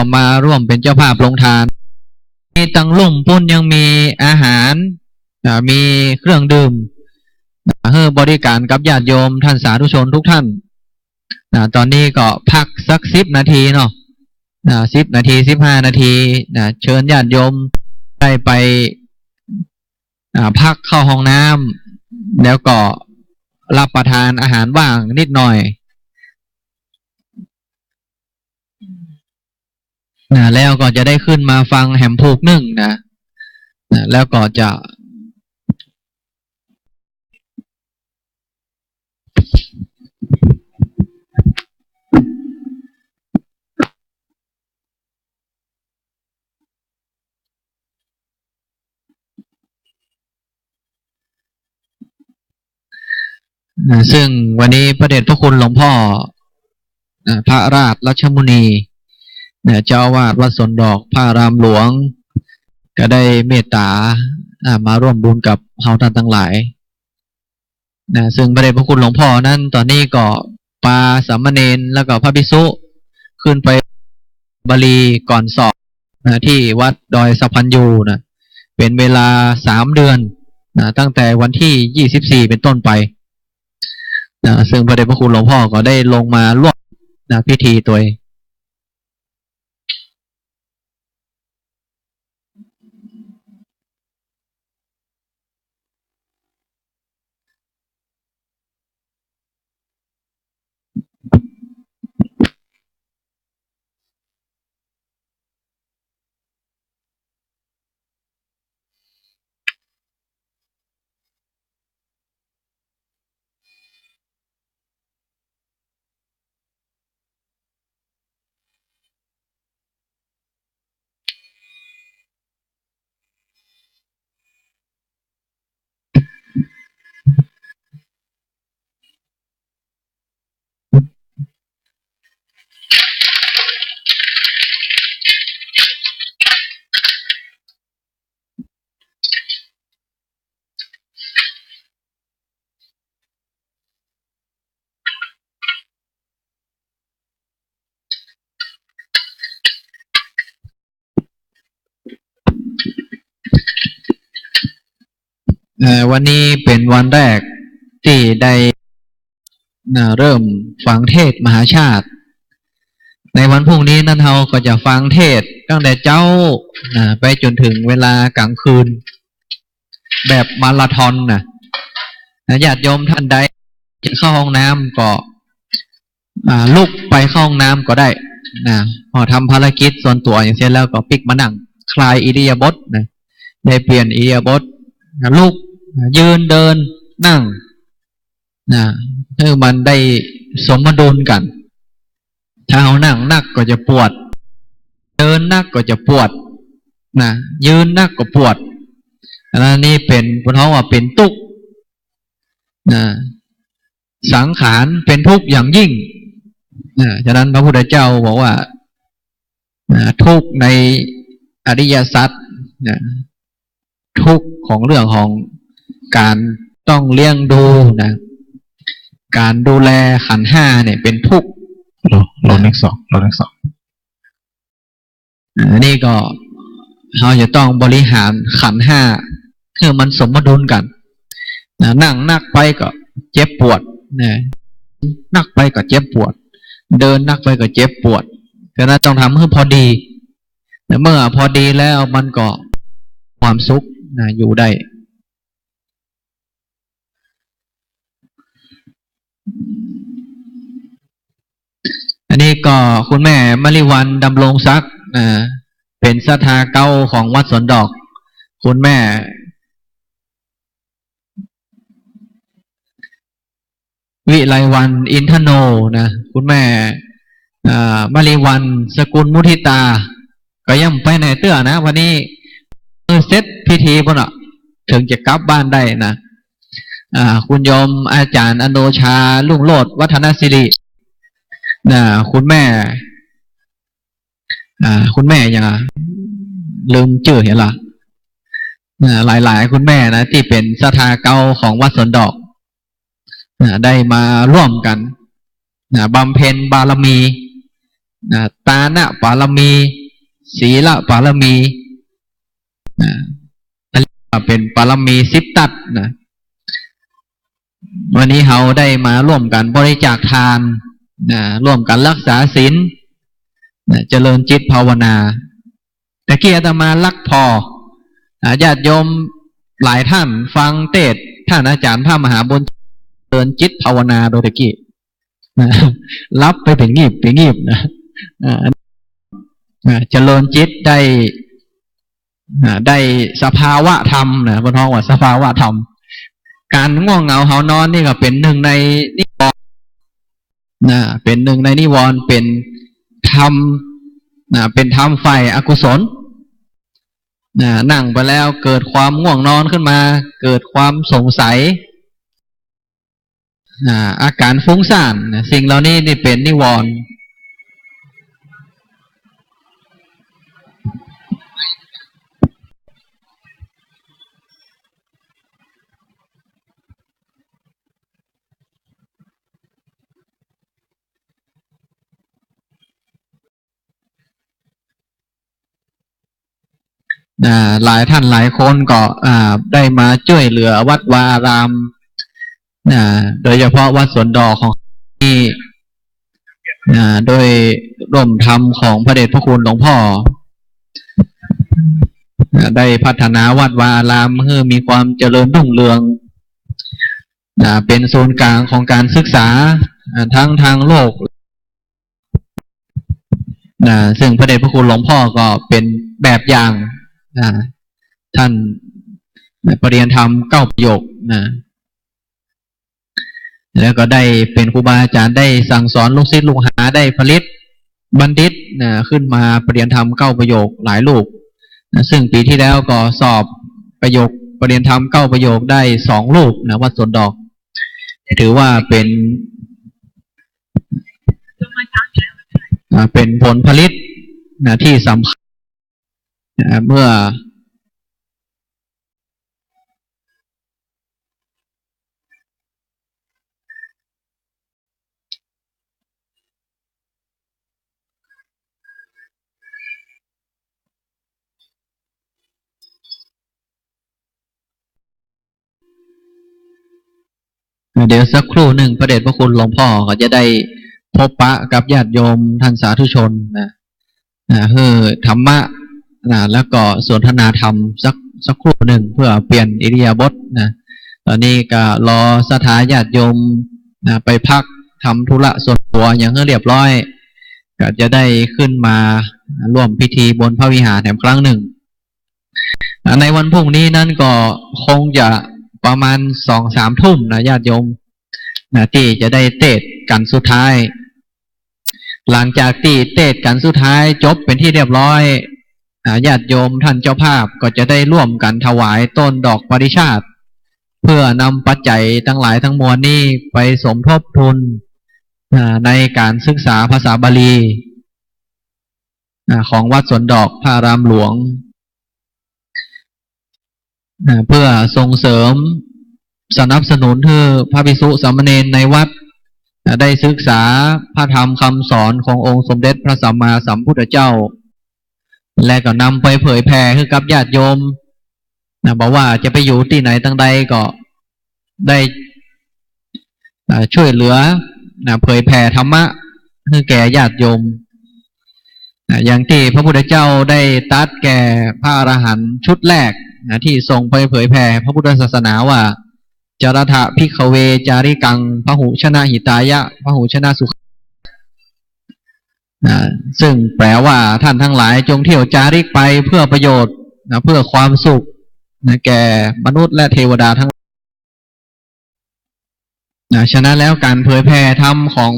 ก็มาร่วมเป็นเจ้าภาพลงทานมีตังลุ่มปุ้นยังมีอาหารมีเครื่องดื่มให้บริการกับญาติโยมท่านสาธุชนทุกท่านตอนนี้ก็พักสัก10 นาทีเนาะ10 นาที15 นาทีเชิญญาติโยมได้ไปพักเข้าห้องน้ำแล้วก็รับประทานอาหารว่างนิดหน่อยแล้วก็จะได้ขึ้นมาฟังแหมผูกนึ่งแล้วก็จะซึ่งวันนี้พระเดชพระคุณหลวงพ่อพระราชรัชมุนีเจ้าอาวาสวัดสวนดอกพระรามหลวงก็ได้เมตตามาร่วมบุญกับเฮาท่านทั้งหลายซึ่งพระเดชพระคุณหลวงพ่อนั้นตอนนี้ก็ปาสามเณรแล้วก็พระภิกษุขึ้นไปบาลีก่อนสอบที่วัดดอยสะพันยูเป็นเวลา3 เดือนตั้งแต่วันที่24เป็นต้นไปซึ่งพระเดชพระคุณหลวงพ่อก็ได้ลงมาร่วมพิธีตัวเองวันนี้เป็นวันแรกที่ได้เริ่มฟังเทศมหาชาติในวันพรุ่งนี้นั้นเราก็จะฟังเทศตั้งแต่เจ้าไปจนถึงเวลากลางคืนแบบมาราธอนญาติโยมท่านใดจะเข้าห้องน้ำก็ลุกไปเข้าห้องน้ำก็ได้พอทำภารกิจส่วนตัวอย่างเช่นแล้วก็ปิกมานั่งคลายอิริยาบถได้เปลี่ยนอิริยาบถลุกยืนเดินนั่งให้มันได้สมดุลกันถ้าเอานั่งนักก็จะปวดเดินนักก็จะปวดยืนนักก็ปวดอันนี้เป็นเพราะว่าเป็นทุกข์สังขารเป็นทุกข์อย่างยิ่งฉะนั้นพระพุทธเจ้าบอกว่าทุกข์ในอริยสัจทุกข์ของเรื่องของการต้องเลี้ยงดูการดูแลขันธ์ห้าเนี่ยเป็นทุกข์เราเลขสองนี่ก็เราจะต้องบริหารขันธ์ห้าให้มันสมดุลกันนั่งนักไปก็เจ็บปวดนักไปก็เจ็บปวดเดินนักไปก็เจ็บปวดแต่นั้นต้องทำให้พอดีเมื่อพอดีแล้วมันก็ความสุขอยู่ได้อันนี้ก็คุณแม่มริวันดำรงศักดิ์เป็นศรัทธาเก่าของวัดสวนดอกคุณแม่วิไลวันอินทโนคุณแม่มริวันสกุลมุทิตาก็ย่ำไปในเตื้อวันนี้เสร็จพิธีพนถึงจะกลับบ้านได้คุณโยมอาจารย์อโนชาลุ่งโลดวัฒนศิริคุณแม่ยังลืมชื่อเห็นหรอหลายคุณแม่ที่เป็นศรัทธาเก่าของวัดสวนดอกได้มาร่วมกันบำเพ็ญบารมี ตานะปารมีศีลปารมีเป็นปารมี10 ทัศนะวันนี้เราได้มาร่วมกันบริจาคทานร่วมกันรักษาศีลเจริญจิตภาวนาแต่เกียรติมาลักพอญาติโยมหลายท่านฟังเทศท่านอาจารย์พระมหาบุญเจริญจิตภาวนาโดยตะกี้รับไปเป็นงีบนะเจริญจิตได้สภาวะธรรมนะพระท้องว่าสภาวะธรรมการง่วงเหงาเหานอนนี่ก็เป็นหนึ่งในนิวรณ์เป็นหนึ่งในนิวรณ์เป็นธรรมเป็นธรรมฝ่ายอกุศลนั่งไปแล้วเกิดความง่วงนอนขึ้นมาเกิดความสงสัยอาการฟุ้งซ่านสิ่งเหล่านี้นี่เป็นนิวรณ์หลายท่านหลายคนก็ได้มาช่วยเหลือวัดวาอารามโดยเฉพาะวัดสวนดอกของที่โดยร่วมธรรมของพระเดชพระคุณหลวงพ่อได้พัฒนาวัดวาอารามให้มีความเจริญรุ่งเรืองเป็นศูนย์กลางของการศึกษาทั้งทางโลกซึ่งพระเดชพระคุณหลวงพ่อก็เป็นแบบอย่างท่านปริญญาธรรม9 ประโยคแล้วก็ได้เป็นครูบาอาจารย์ได้สั่งสอนลูกศิษย์ลูกหาได้ผลิตบัณฑิตขึ้นมาปริญญาธรรม9 ประโยคหลายลูกซึ่งปีที่แล้วก็สอบประโยคปริญญาธรรม9 ประโยคได้2 ลูกวัดสวนดอกถือว่าเป็นผลผลิตที่สำคัญเมื่อเดี๋ยวสักครู่หนึ่งพระเดชพระคุณหลวงพ่อก็จะได้พบปะกับญาติโยมท่านสาธุชนคือธรรมะแล้วก็สนทนาธรรมสักครู่หนึ่งเพื่อเปลี่ยนอิริยาบถตอนนี้ก็รอสถาญาติโยมไปพักทำธุระส่วนตัวอย่างเรียบร้อยก็จะได้ขึ้นมาร่วมพิธีบนพระวิหารแห่งครั้งหนึ่งในวันพรุ่งนี้นั้นก็คงจะประมาณ 2-3 ทุ่มญาติโยมที่จะได้เทศกันสุดท้ายหลังจากที่เทศกันสุดท้ายจบเป็นที่เรียบร้อยญาติโยมท่านเจ้าภาพก็จะได้ร่วมกันถวายต้นดอกปริชาติเพื่อนำปัจจัยทั้งหลายทั้งมวลนี้ไปสมทบทุนในการศึกษาภาษาบาลีของวัดสวนดอกพระอารามหลวงเพื่อส่งเสริมสนับสนุนให้พระภิกษุสามเณรในวัดได้ศึกษาพระธรรมคำสอนขององค์สมเด็จพระสัมมาสัมพุทธเจ้าและก็นำไปเผยแผ่ให้กับญาติโยมบอกว่าจะไปอยู่ที่ไหนตั้งใดก็ได้ช่วยเหลือเผยแผ่ธรรมะให้แก่ญาติโยมอย่างที่พระพุทธเจ้าได้ตรัสแก่พระอรหันต์ชุดแรกที่ทรงไปเผยแผ่พระพุทธศาสนาว่าจารถะภิกขเวจาริกังพหุชนะหิตายะพหุชนะสุขซึ่งแปลว่าท่านทั้งหลายจงเที่ยวจาริกไปเพื่อประโยชน์เพื่อความสุขแก่มนุษย์และเทวดาทั้งฉะนั้นแล้วการเผยแผ่ธรรมของ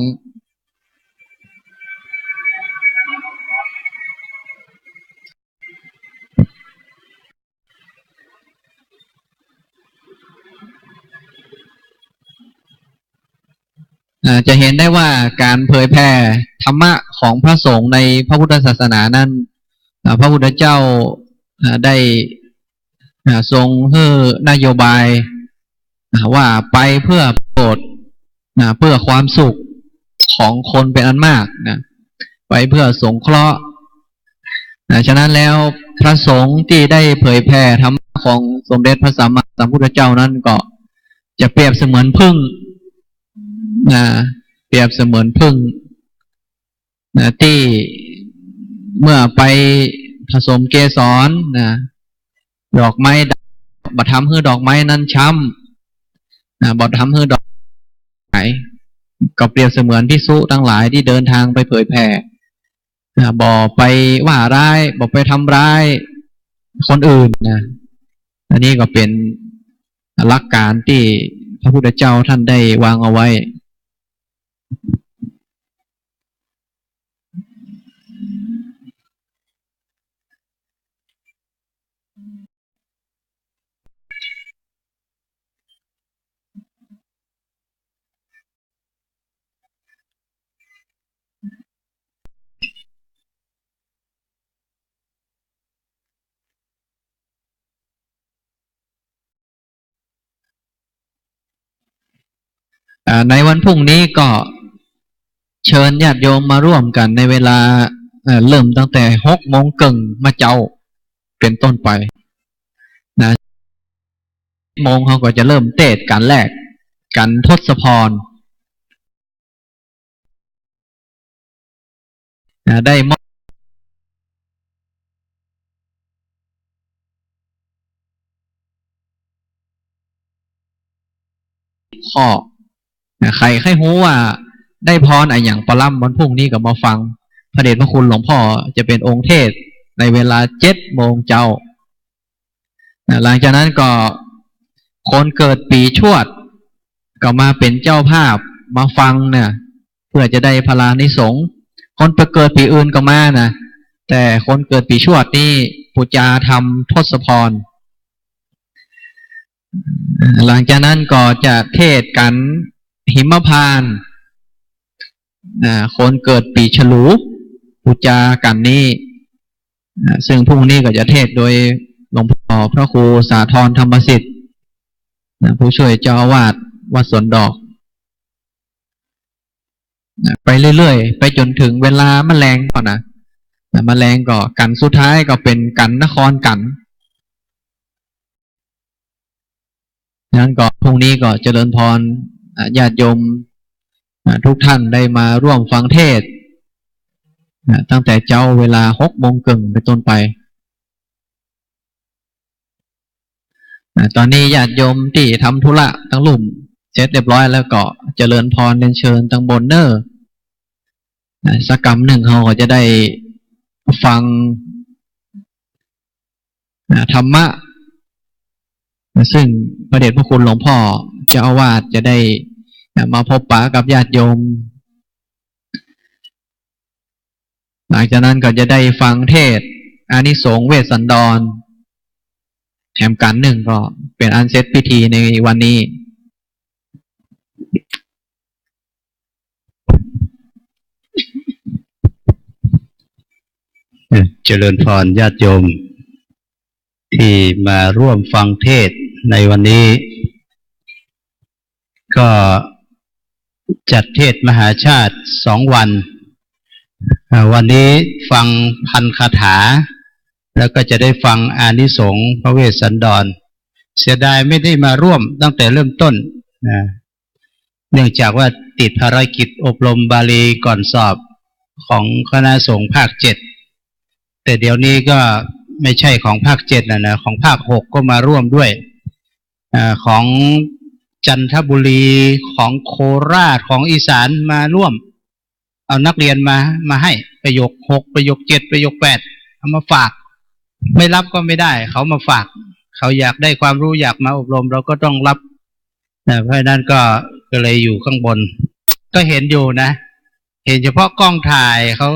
จะเห็นได้ว่าการเผยแผ่ธรรมะของพระสงฆ์ในพระพุทธศาสนานั้นพระพุทธเจ้าได้ทรงให้นโยบายว่าไปเพื่อประโยชน์เพื่อความสุขของคนเป็นอันมากไป ไปเพื่อสงเคราะห์ฉะนั้นแล้วพระสงฆ์ที่ได้เผยแผ่ธรรมะของสมเด็จพระสัมมาสัมพุทธเจ้านั้นก็จะเปรียบเสมือนผึ้งเปรียบเสมือนผึ้งที่เมื่อไปผสมเกสรดอกไม้บัดทำให้ดอกไม้นั้นช้ำบัดทำให้ดอกไม้ก็เปรียบเสมือนภิกษุทั้งหลายที่เดินทางไปเผยแผ่บ่ไปว่าร้ายบ่ไปทำร้ายคนอื่นอันนี้ก็เป็นหลักการที่พระพุทธเจ้าท่านได้วางเอาไว้ในวันพรุ่งนี้ก็เชิญญาติโยมมาร่วมกันในเวลาเริ่มตั้งแต่6:30มาเจ้าเป็นต้นไปโมงเขาก็จะเริ่มเทศน์กันแรกกันทศพรได้มอบข้อใครรู้ว่าได้พรอย่างปลัมวันพรุ่งนี้ก็มาฟังพระเดชพระคุณหลวงพ่อจะเป็นองค์เทศในเวลา7:00เจ้าหลังจากนั้นก็คนเกิดปีชวดก็มาเป็นเจ้าภาพมาฟังเนี่ยเพื่อจะได้พลานิสงส์คนไปเกิดปีอื่นก็มานะแต่คนเกิดปีชวดนี่ปุจจาธรรมทศพรหลังจากนั้นก็จะเทศกันหิมพานต์คนเกิดปีฉลูปุจจากันนี้ซึ่งพรุ่งนี้ก็จะเทศโดยหลวงพ่อพระครูสาธรธรรมสิทธิ์ผู้ช่วยเจ้าอาวาสวัดสวนดอกไปเรื่อยๆไปจนถึงเวลาแมลงก่อนนะแมลงก็กันสุดท้ายก็เป็นกันนครกันนั้นก็พรุ่งนี้ก็เจริญพรญาติโยมทุกท่านได้มาร่วมฟังเทศตั้งแต่เจ้าเวลา6:30เป็นต้นไปตอนนี้ญาติโยมที่ทำธุระทั้งลุ่มเสร็จเรียบร้อยแล้วก็เจริญพรเรียนเชิญตั้งบนเนอร์สักกรรมหนึ่งเขาก็จะได้ฟังธรรมะซึ่งพระเดชพระคุณหลวงพ่อเจ้าอาวาสจะได้มาพบปะกับญาติโยมหลังจากนั้นก็จะได้ฟังเทศน์อานิสงส์เวสสันดรแถมกันหนึ่งก็เป็นอันเสร็จพิธีในวันนี้เจริญพรญาติโยมที่มาร่วมฟังเทศน์ในวันนี้ก็จัดเทศน์มหาชาติ2 วันวันนี้ฟังพันคาถาแล้วก็จะได้ฟังอานิสงส์พระเวสสันดรเสียดายไม่ได้มาร่วมตั้งแต่เริ่มต้นเนื่องจากว่าติดภารกิจอบรมบาลีก่อนสอบของคณะสงฆ์ภาค7แต่เดี๋ยวนี้ก็ไม่ใช่ของภาค7นะของภาค6ก็มาร่วมด้วยของจันทบุรีของโคราชของอีสานมาร่วมเอานักเรียนมาให้ประโยค6ประโยค7ประโยค8เอามาฝากไม่รับก็ไม่ได้เขามาฝากเขาอยากได้ความรู้อยากมาอบรมเราก็ต้องรับเพราะนั้นก็เลยอยู่ข้างบนก็เห็นอยู่นะเห็นเฉพาะกล้องถ่ายเขา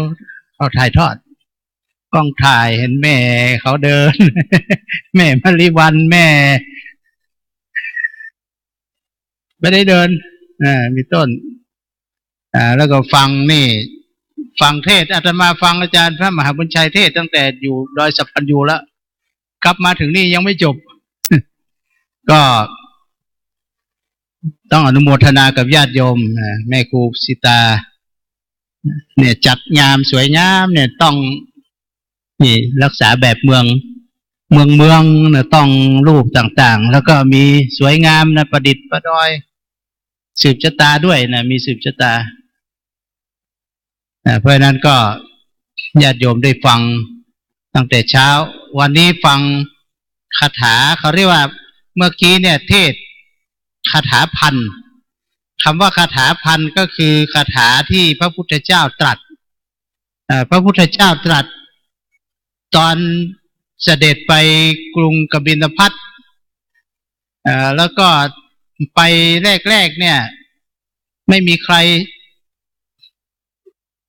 ถ่ายทอดกล้องถ่ายเห็นแม่เขาเดิน แม่มะลิวันแม่ไม่ได้เดินมีต้นแล้วก็ฟังนี่ฟังเทศอาตมาฟังอาจารย์พระมหาบุญชัยเทศตั้งแต่อยู่ดอยสัพพัญญูแล้วกลับมาถึงนี่ยังไม่จบ ก็ต้องอนุโมทนากับญาติโยมแม่ครูสิตา เนี่ยจัดงามสวยงามเนี่ยต้องนี่รักษาแบบเมืองเนี่ยต้องรูปต่างๆแล้วก็มีสวยงามนะประดิษฐ์ประดอยสืบชะตาด้วยนะมีสืบชะตาเพราะฉะนั้นก็ญาติโยมได้ฟังตั้งแต่เช้าวันนี้ฟังคาถาเขาเรียกว่าเมื่อกี้เนี่ยเทศคาถาพันคำว่าคาถาพันก็คือคาถาที่พระพุทธเจ้าตรัสพระพุทธเจ้าตรัสตอนเสด็จไปกรุงกบิลพัสแล้วก็ไปแรกๆเนี่ยไม่มีใคร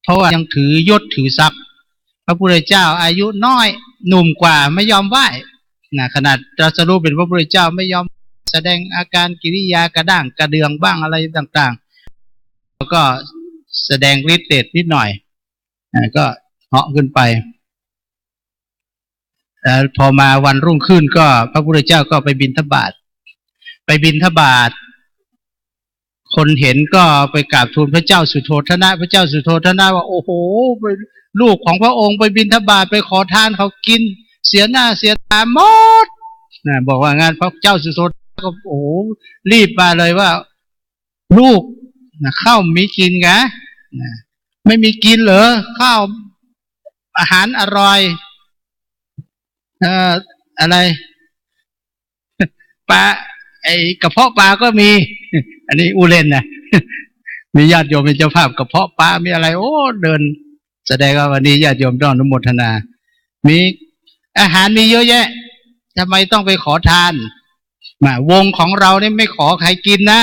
เพราะว่ายังถือยศถือศักดิ์พระพุทธเจ้าอายุน้อยหนุ่มกว่าไม่ยอมไหว้ขนาดตรัสรู้เป็นพระพุทธเจ้าไม่ยอมแสดงอาการกิริยากระด้างกระเดืองบ้างอะไรต่างๆแล้วก็แสดงฤทธิ์เดชนิดหน่อยก็เหาะขึ้นไปพอมาวันรุ่งขึ้นก็พระพุทธเจ้าก็ไปบิณฑบาตคนเห็นก็ไปกราบทูลพระเจ้าสุโธทนะพระเจ้าสุโธทนะว่าโอ้โหลูกของพระองค์ไปบิณฑบาตไปขอทานเขากินเสียหน้าเสียตาหมดบอกว่างานพระเจ้าสุโธทนะก็โอ้โหรีบมาเลยว่าลูกข้าวมีกินกะไม่มีกินเหรอข้าวอาหารอร่อยอะไรปลาไอกระเพาะปลาก็มีอันนี้อูเล่นนะมีญาติโยมเป็นเจ้าภาพกระเพาะปลามีอะไรโอ้เดินแสดงว่าวันนี้ญาติโยมต้องอนุโมทนามีอาหารมีเยอะแยะทำไมต้องไปขอทานวงของเราเนี่ยไม่ขอใครกินนะ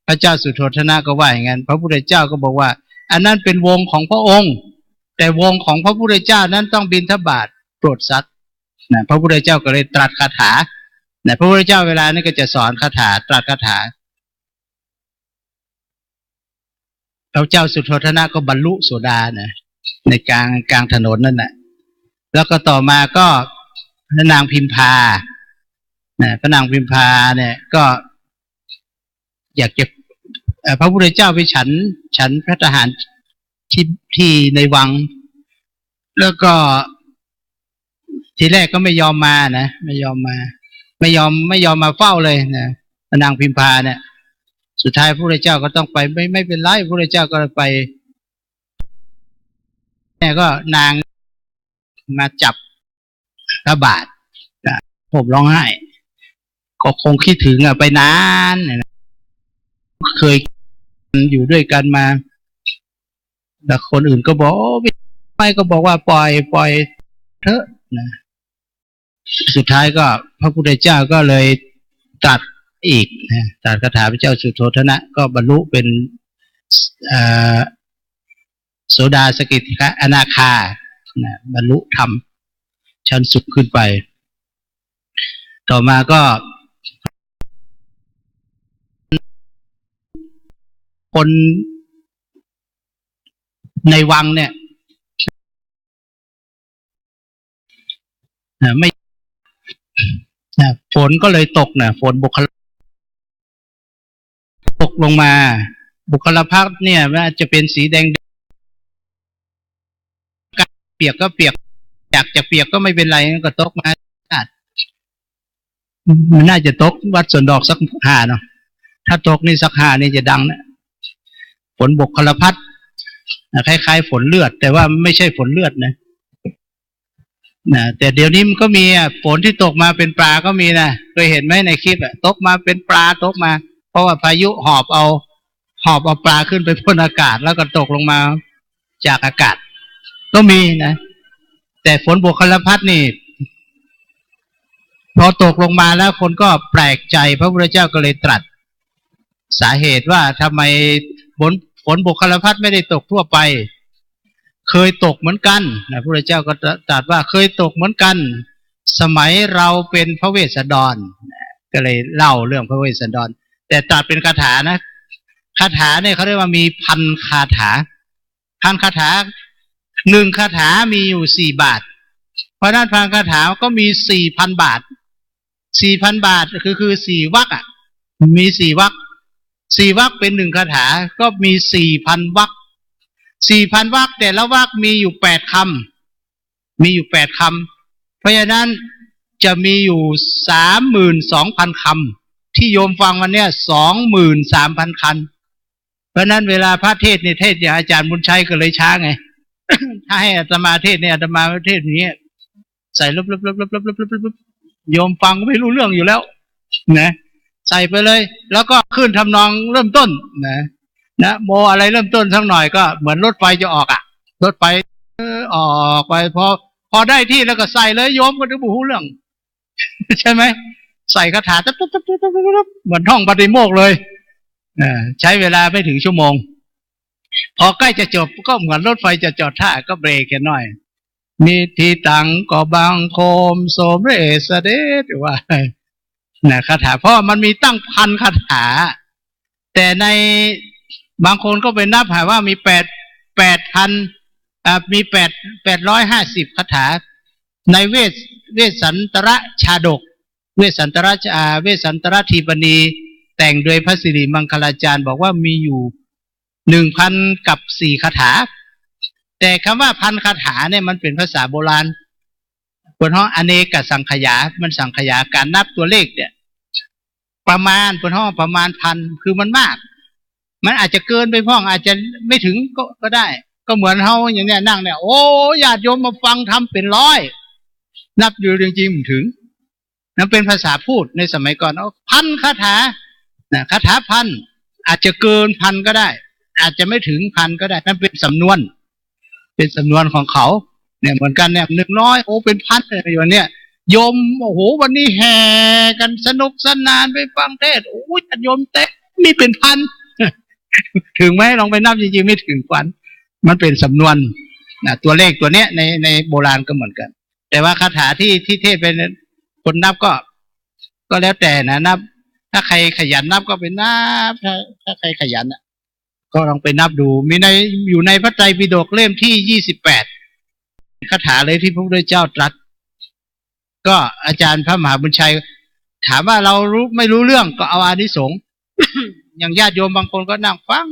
พระเจ้าสุโธทนะก็ว่าอย่างนั้นพระพุทธเจ้าก็บอกว่าอันนั้นเป็นวงของพระองค์แต่วงของพระพุทธเจ้านั้นต้องบิณฑบาตโปรดสัตว์พระพุทธเจ้าก็เลยตรัสคาถาพระพุทธเจ้าเวลานี้ก็จะสอนคาถาตรัสคาถาพระเจ้าสุโธทนะก็บรรลุโสดาในกลางถนนนั่นแหละแล้วก็ต่อมาก็พระนางพิมพาพระนางพิมพาเนี่ยก็อยากจะพระพุทธเจ้าไปฉันพระทหารที่ในวังแล้วก็ทีแรกก็ไม่ยอมมาไม่ยอมมาเฝ้าเลยพระนางพิมพาเนี่ยสุดท้ายพระพุทธเจ้าก็ต้องไปไม่เป็นไรพระพุทธเจ้าก็ไปเนี่ยก็นางมาจับพระบาทผมร้องไห้ก็คงคิดถึงไปนานเคยอยู่ด้วยกันมาแต่คนอื่นก็บอกไม่ก็บอกว่าปล่อยเถอะสุดท้ายก็พระพุทธเจ้าก็เลยตรัสอีกตรัสคาถาพระเจ้าสุโธทนะก็บรรลุเป็นโสดาสกิทาอนาคาบรรลุธรรมชั้นสุขขึ้นไปต่อมาก็คนในวังเนี่ยไม่ฝนก็เลยตกฝนตกลงมาบุคลภาพเนี่ยว่าจะเป็นสีแดงเปียกก็เปียกอยากจะเปียกก็ไม่เป็นไรก็ตกมามันน่าจะตกวัดสวนดอกสัก5เนาะถ้าตกนี่สัก5นี่จะดังนะฝนบุคลภาพคล้ายๆฝนเลือดแต่ว่าไม่ใช่ฝนเลือดนะแต่เดี๋ยวนี้มันก็มีฝนที่ตกมาเป็นปลาก็มีนะเคยเห็นไหมในคลิปตกมาเป็นปลาตกมาเพราะว่าพายุหอบเอาปลาขึ้นไปพ่นอากาศแล้วก็ตกลงมาจากอากาศก็มีนะแต่ฝนบุคลภาพนี่พอตกลงมาแล้วคนก็แปลกใจพระพุทธเจ้าก็เลยตรัสสาเหตุว่าทำไมฝนบุคลภาพไม่ได้ตกทั่วไปเคยตกเหมือนกันพระพุทธเจ้าก็ตรัสว่าเคยตกเหมือนกันสมัยเราเป็นพระเวสสันดรก็เลยเล่าเรื่องพระเวสสันดรแต่ตรัสเป็นคาถานะคาถาเนี่ยเขาเรียกว่ามีพันคาถา1 คาถามีอยู่4 บาทเพราะนั้นพันคาถาก็มี 4,000 บาท 4,000 บาทคือ4 วรรคมี4 วรรค4 วรรคเป็น1 คาถาก็มี 4,000 วรรค 4,000 วรรคแต่ละวรรคมีอยู่8 คำมีอยู่8 คำเพราะฉะนั้นจะมีอยู่ 32,000 คำที่โยมฟังวันเนี้ย 23,000 คำเพราะนั้นเวลาพระเทศน์ในเทศน์อย่างอาจารย์บุญชัยก็เลยช้าไง ถ้าให้อาตมาเทศน์เนี่ยอาตมาเทศน์อย่างเงี้ยใส่ลบโยมฟังก็ไม่รู้เรื่องอยู่แล้วนะใส่ไปเลยแล้วก็ขึ้นทำนองเริ่มต้นนะโมอะไรเริ่มต้นสักหน่อยก็เหมือนรถไฟจะออกอ่ะรถไฟออกไปพอได้ที่แล้วก็ใส่เลยโยมก็จะบูฮู้เรื่อง ใช่ไหมใส่คาถาตับเหมือนท่องปฏิโมกข์เลยใช้เวลาไม่ถึงชั่วโมงพอใกล้จะจบก็เหมือนรถไฟจะจอดท่าก็เบรกแค่หน่อยนิธิตังก็บังโคมโสมเรสเดชว่าคาถาเพราะมันมีตั้ง1,000 คาถาแต่ในบางคนก็ไปนับหาว่ามี8,000มี850 คาถาในเวสสันตรชาดกเวสสันตรทีปณีแต่งโดยพระสิริมังคลาจารย์บอกว่ามีอยู่ 1,004 คาถาแต่คำว่า1,000 คาถาเนี่ยมันเป็นภาษาโบราณบนห้องอเนกสังขยามันสังขยาการนับตัวเลขเนี่ยประมาณบนห้องประมาณ 1,000 คือมันมากมันอาจจะเกินไปพ่องอาจจะไม่ถึงก็ได้ก็เหมือนเฮาอย่างเนี้ยนั่งเนี่ยโอ้ญาติโยมมาฟังทำเป็น100นับอยู่จริงๆถึงนั่นเป็นภาษาพูดในสมัยก่อน1,000 คาถาคาถา 1,000 อาจจะเกิน 1,000 ก็ได้อาจจะไม่ถึง 1,000 ก็ได้นั่นเป็นสำนวนของเขาเนี่ยเหมือนกันเนี่ย100โอ้เป็น 1,000 เลยอยู่เนี่ยโยมโอ้โหวันนี้แห่กันสนุกสนานไปฟังเทศน์โอ้ยโยมเต็มมีเป็น 1,000 ถึงไหมลองไปนับจริงๆไม่ถึง 1,000 มันเป็นสำนวนตัวเลขตัวเนี้ยในโบราณก็เหมือนกันแต่ว่าคาถาที่เทศเป็นคนนับก็แล้วแต่นะนับถ้าใครขยันนับก็ไปนับถ้าใครขยันก็ลองไปนับดูมีอยู่ในพระไตรปิฎกเล่มที่28คาถาเลยที่พระพุทธเจ้าตรัสก็อาจารย์พระมหาบุญชัยถามว่าเราไม่รู้เรื่องก็เอาอานิสงส์ อย่างญาติโยมบางคนก็นั่งฟัง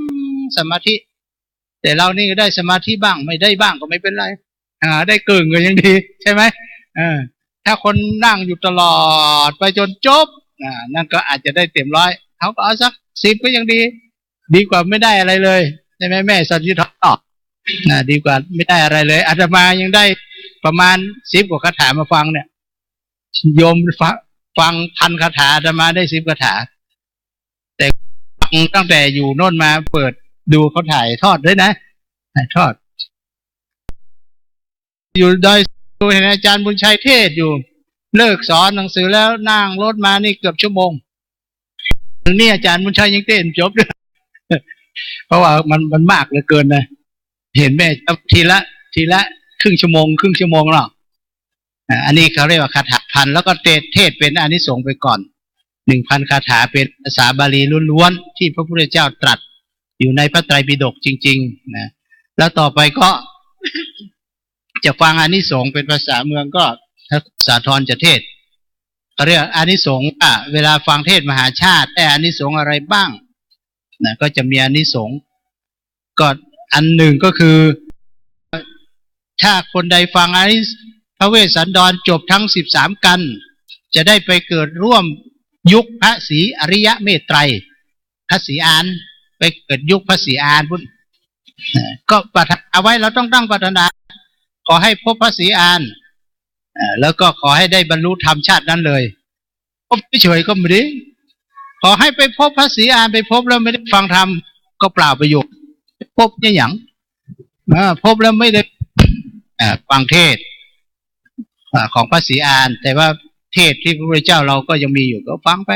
สมาธิแต่เรานี่ก็ได้สมาธิบ้างไม่ได้บ้างก็ไม่เป็นไรได้เกินก็ยังดีใช่ไหมถ้าคนนั่งอยู่ตลอดไปจนจบนั่นก็อาจจะได้เต็ม100เขาก็เอาสัก10ก็ยังดีกว่าไม่ได้อะไรเลยใช่ไหมแม่สันติธรดีกว่าไม่ได้อะไรเลยอาตมายังได้ประมาณ10 กว่าคาถามาฟังเนี่ยโยมฟัง1,000 คาถาอาตมาได้10 คาถาแต่ฟังตั้งแต่อยู่โน่นมาเปิดดูเขาถ่ายทอดด้วยนะถ่ายทอดอยู่ดอยดูเห็นอาจารย์บุญชัยเทศอยู่เลิกสอนหนังสือแล้วนั่งรถมานี่เกือบชั่วโมงถึงนี่อาจารย์บุญชัยยังเต้นจบด้วย เพราะว่ามันมากเหลือเกินนะเห็นแม่ทีละครึ่งชั่วโมงหรอกอันนี้เขาเรียกว่าคาถา 1,000แล้วก็เทศเป็นอานิสงส์ไปก่อน 1,000 คาถาเป็นภาษาบาลีล้วนๆที่พระพุทธเจ้าตรัสอยู่ในพระไตรปิฎกจริงๆนะแล้วต่อไปก็ จะฟังอานิสงส์เป็นภาษาเมืองก็ถ้าสาธรจะเทศเขาเรียกอานิสงส์เวลาฟังเทศมหาชาติได้อานิสงส์อะไรบ้างนะก็จะมีอานิสงส์ก็อันหนึ่งก็คือถ้าคนใดฟังอานิพระเวสสันดรจบทั้ง13 กันจะได้ไปเกิดร่วมยุคพระศรีอริยเมตไตรพระศรีอานไปเกิดยุคพระศรีอานพุ่นก็ปรารถนาเอาไว้เราต้องตั้งปรารถนาขอให้พบพระศรีอานแล้วก็ขอให้ได้บรรลุธรรมชาตินั้นเลยพบเฉยก็ไม่ได้ขอให้ไปพบพระศรีอานไปพบแล้วไม่ได้ฟังธรรมก็เปล่าประโยชน์พบเนี่ยอย่างพบแล้วไม่ได้ฟังเทศของพระศรีอานแต่ว่าเทศที่พระพุทธเจ้าเราก็ยังมีอยู่ก็ฟังไป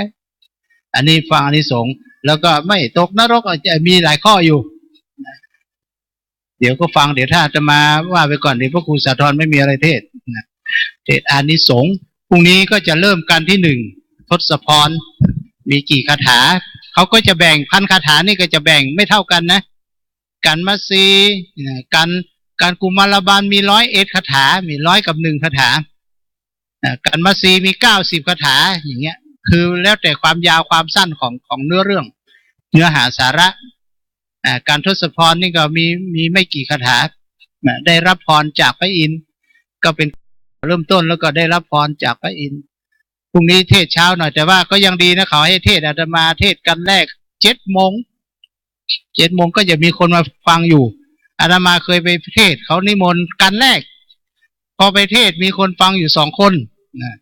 อันนี้ฟังอานิสงส์แล้วก็ไม่ตกนรกจะมีหลายข้ออยู่เดี๋ยวก็ฟังเดี๋ยวถ้าจะมาว่าไปก่อนเดี๋ยวพระครูสาธรไม่มีอะไรเทศเทศอานิสงส์พรุ่งนี้ก็จะเริ่มกันที่1ทศพรมีกี่คาถาเขาก็จะแบ่ง1,000 คาถานี่ก็จะแบ่งไม่เท่ากันนะกันมัสีการกุมารบาลมี101 คาถามี100 กับ 1 คาถากันมัสีมี90 คาถาอย่างเงี้ยคือแล้วแต่ความยาวความสั้นของเนื้อเรื่องเนื้อหาสาระ การทศพรนี่ก็มีไม่กี่คาถาได้รับพรจากพระอินทร์ก็เป็นเริ่มต้นแล้วก็ได้รับพรจากพระอินทร์พรุ่งนี้เทศเช้าหน่อยแต่ว่าก็ยังดีนะเขาให้เทศอาตมาเทศกันแรก7 โมงก็จะมีคนมาฟังอยู่อาตมาเคยไปเทศเขานิมนต์กันแรกพอไปเทศมีคนฟังอยู่2 คนนะ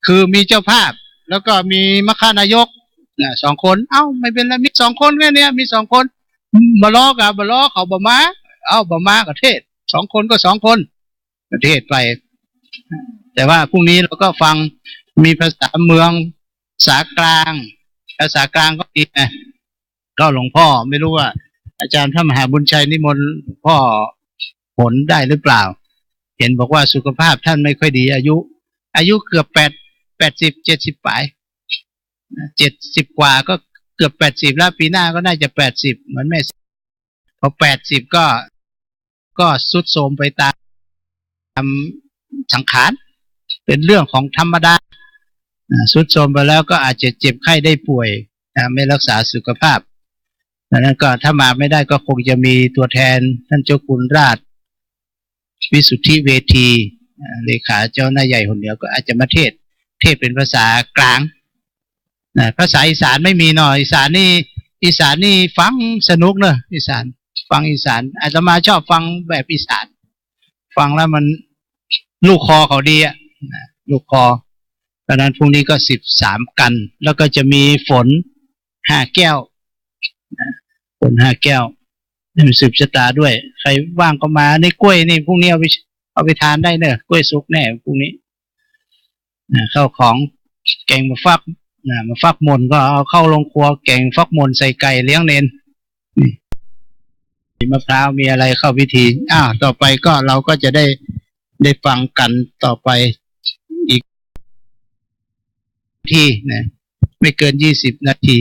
คือมีเจ้าภาพแล้วก็มีมคานายก2 คนเอ้าไม่เป็นไรมี2 คนแค่นี้มี2 คนมาล้อกับบล้อเขาบ่มาบ่มากับเทศ2 คนก็2 คนประเทศไปแต่ว่าพรุ่งนี้เราก็ฟังมีภาษาเมืองภาษากลางภาษากลางก็ดีนะก็หลวงพ่อไม่รู้ว่าอาจารย์พระมหาบุญชัยนิมนต์หลวงพ่อผลได้หรือเปล่าเห็นบอกว่าสุขภาพท่านไม่ค่อยดีอายุเกือบ70 ปลาย70 กว่าก็เกือบ80แล้วปีหน้าก็น่าจะ80เหมือนแม่พอ80ก็ทรุดโทรมไปตามสังขารเป็นเรื่องของธรรมดาทรุดโทรมไปแล้วก็อาจจะเจ็บไข้ได้ป่วยไม่รักษาสุขภาพดังนั้นก็ถ้ามาไม่ได้ก็คงจะมีตัวแทนท่านเจ้าคุณราชวิสุทธิเวทีเลขาเจ้าหน้าใหญ่คนเดียวก็อาจจะมาเทศเป็นภาษากลางภาษาอีสานไม่มีหน่อยอีสานนี่ฟังสนุกเนอะอีสานฟังอีสานอาตมาชอบฟังแบบอีสานฟังแล้วมันลูกคอเขาดีลูกคอเพราะนั้นพรุ่งนี้ก็13 กันแล้วก็จะมีฝน5 แก้วฝน5 แก้วมีสืบชะตาด้วยใครว่างก็มาในกล้วยนี่พรุ่งนี้เอาไปทานได้เนอะกล้วยสุกแน่พรุ่งนี้ข้าวของแกงมาฟักมนก็เอาเข้าลงครัวแกงฟักมนใส่ไก่เลี้ยงเนนมีมะพร้าวมีอะไรเข้าพิธีต่อไปก็เราก็จะได้ฟังกันต่อไปอีกที่นะไม่เกิน20 นาที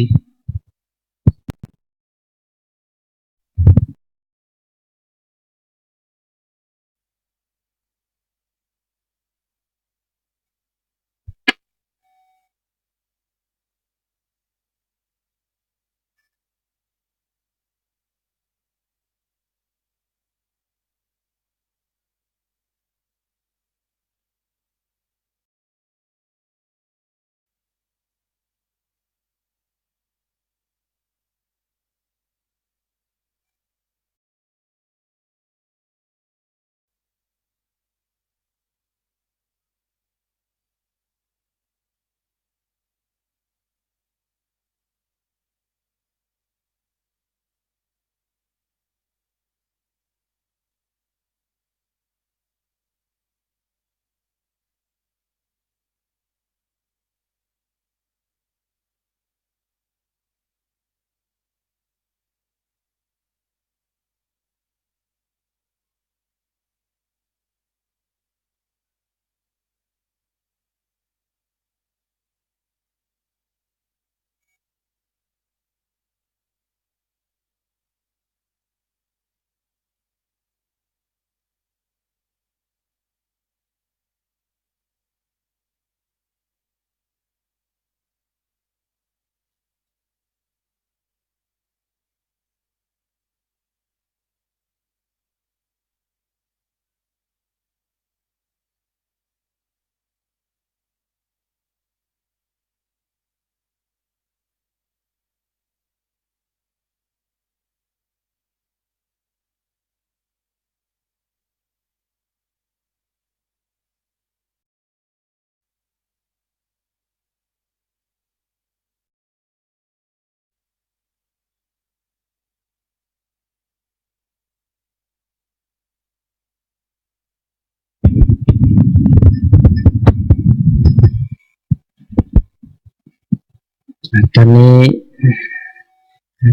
ตอนนี้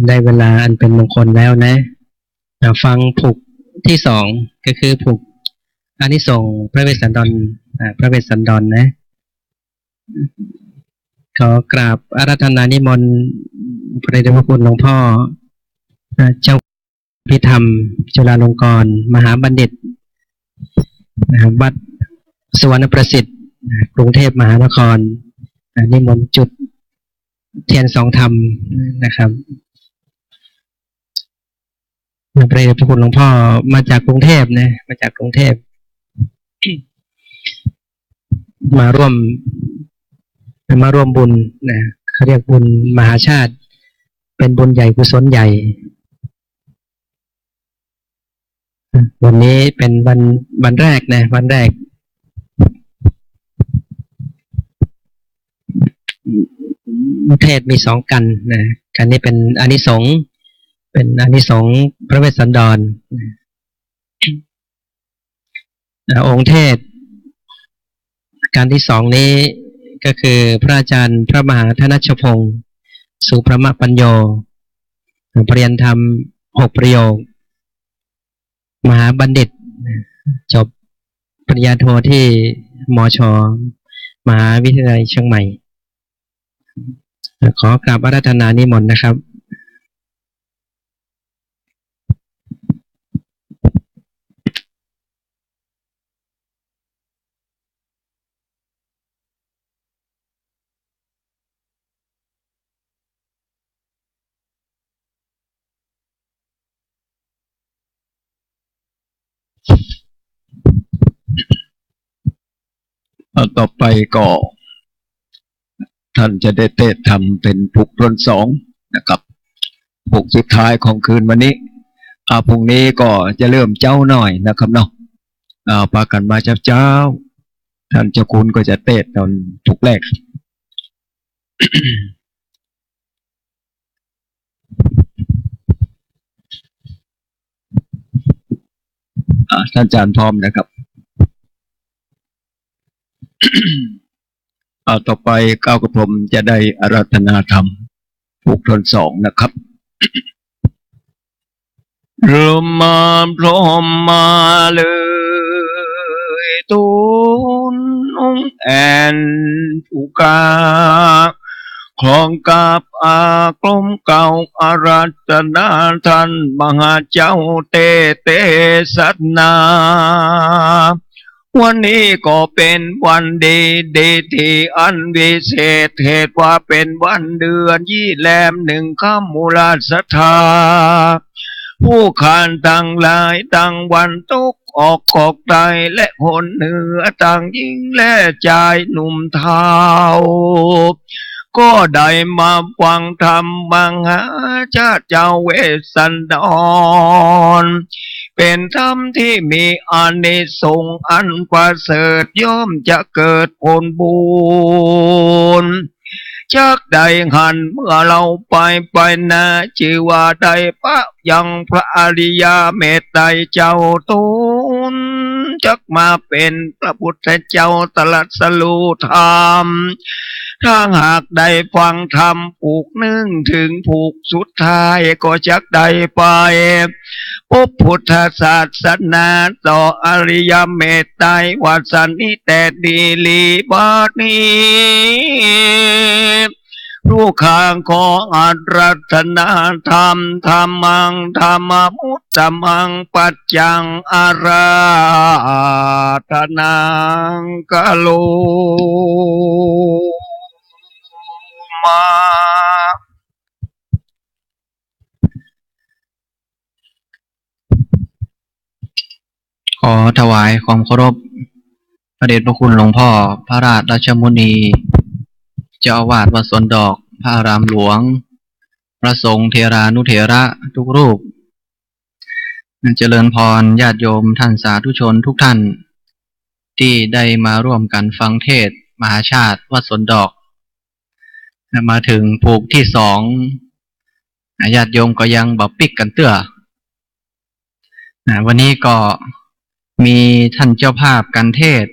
ได้เวลาอันเป็นมงคลแล้วนะฟังผูกที่2ก็คือผูกอานิสงส์พระเวสสันดรพระเวสสันดรนะขอกราบอาราธนานิมนต์พระเดชพระคุณหลวงพ่อเจ้าพิธรรมจุฬาลงกรณ์มหาบัณฑิตวัดสุวรรณประสิทธิ์กรุงเทพมหานครนิมนต์จุดเทียน2 ธรรมนะครับ พระเดชพระคุณหลวงพ่อมาจากกรุงเทพนะมาจากกรุงเทพมาร่วมบุญนะเขาเรียกบุญมหาชาติเป็นบุญใหญ่กุศลใหญ่วันนี้เป็นวันแรกนะวันแรกเทศมี2กันนะกันนี้เป็นอานิสงส์พระเวสสันดรองค์เทศการที่2นี้ก็คือพระอาจารย์พระมหาธนชพงศ์สุประมะปัญโยปริยนธรรม6ประโยคมหาบัณฑิตจบปริญญาโทที่มช.มหาวิทยาลัยเชียงใหม่ขอกราบอาราธนานิมนต์นะครับต่อไปก็ท่านจะได้เทศน์ทำเป็นปุกตน2นะครับปุกสุดท้ายของคืนวันนี้พรุ่งนี้ก็จะเริ่มเจ้าหน่อยนะครับเนาะพากันมาเจ้าท่านเจ้าคุณก็จะเทศน์ตอนปุกแรก ท่านอาจารย์พร้อมนะครับ ต่อไปก้าวกระผมจะได้อาราธนาธรรมปุกตน2นะครับ เริ่มมาพร้อมมาเลยตูนองแอนผู้กาคลองกับอากลมเก่าอาราธนาท่านมหาเจ้าเตสัตนาวันนี้ก็เป็นวันดีที่อันวิเศษเหตุว่าเป็นวันเดือนยี่แลม1ค่ำมูลศรัทธาผู้ขานต่างหลายต่างวันตกออกใจและคนเหนือต่างหญิงและชายหนุ่มเทาก็ได้มาฟังธรรมมหาชาติเจ้าเวสสันดรเป็นธรรมที่มีอานิสงส์อันประเสริฐย่อมจะเกิดผลบุญจากใดหันเมื่อเราไปนะชื่อว่าได้ปะยังพระอริยเมตไตรเจ้าตุนจักมาเป็นพระพุทธเจ้าตรัสรู้ธรรมถ้าหากได้ฟังธรรมผูกนึ่งถึงผูกสุดท้ายก็จักได้ไปพบพุทธศาสนาต่ออริยเมตไตรวัสนิแต่ดีลีบานี้รู้ข้างขออาราธนาธรรมธรรมังธรรมมุตตมังปัจจังอาราธนังกะโลมาขอถวายความเคารพพระเดชพระคุณหลวงพ่อพระราชราชมุนีเจ้าอาวาสวัดสวนดอกพระอารามหลวงพระสงฆ์เถรานุเถระทุกรูปเจริญพรญาติโยมท่านสาธุชนทุกท่านที่ได้มาร่วมกันฟังเทศน์มหาชาติวัดสวนดอกมาถึงผูกที่2ญาติโยมก็ยังบ่ปิกกันเตื้อวันนี้ก็มีท่านเจ้าภาพการเทศน์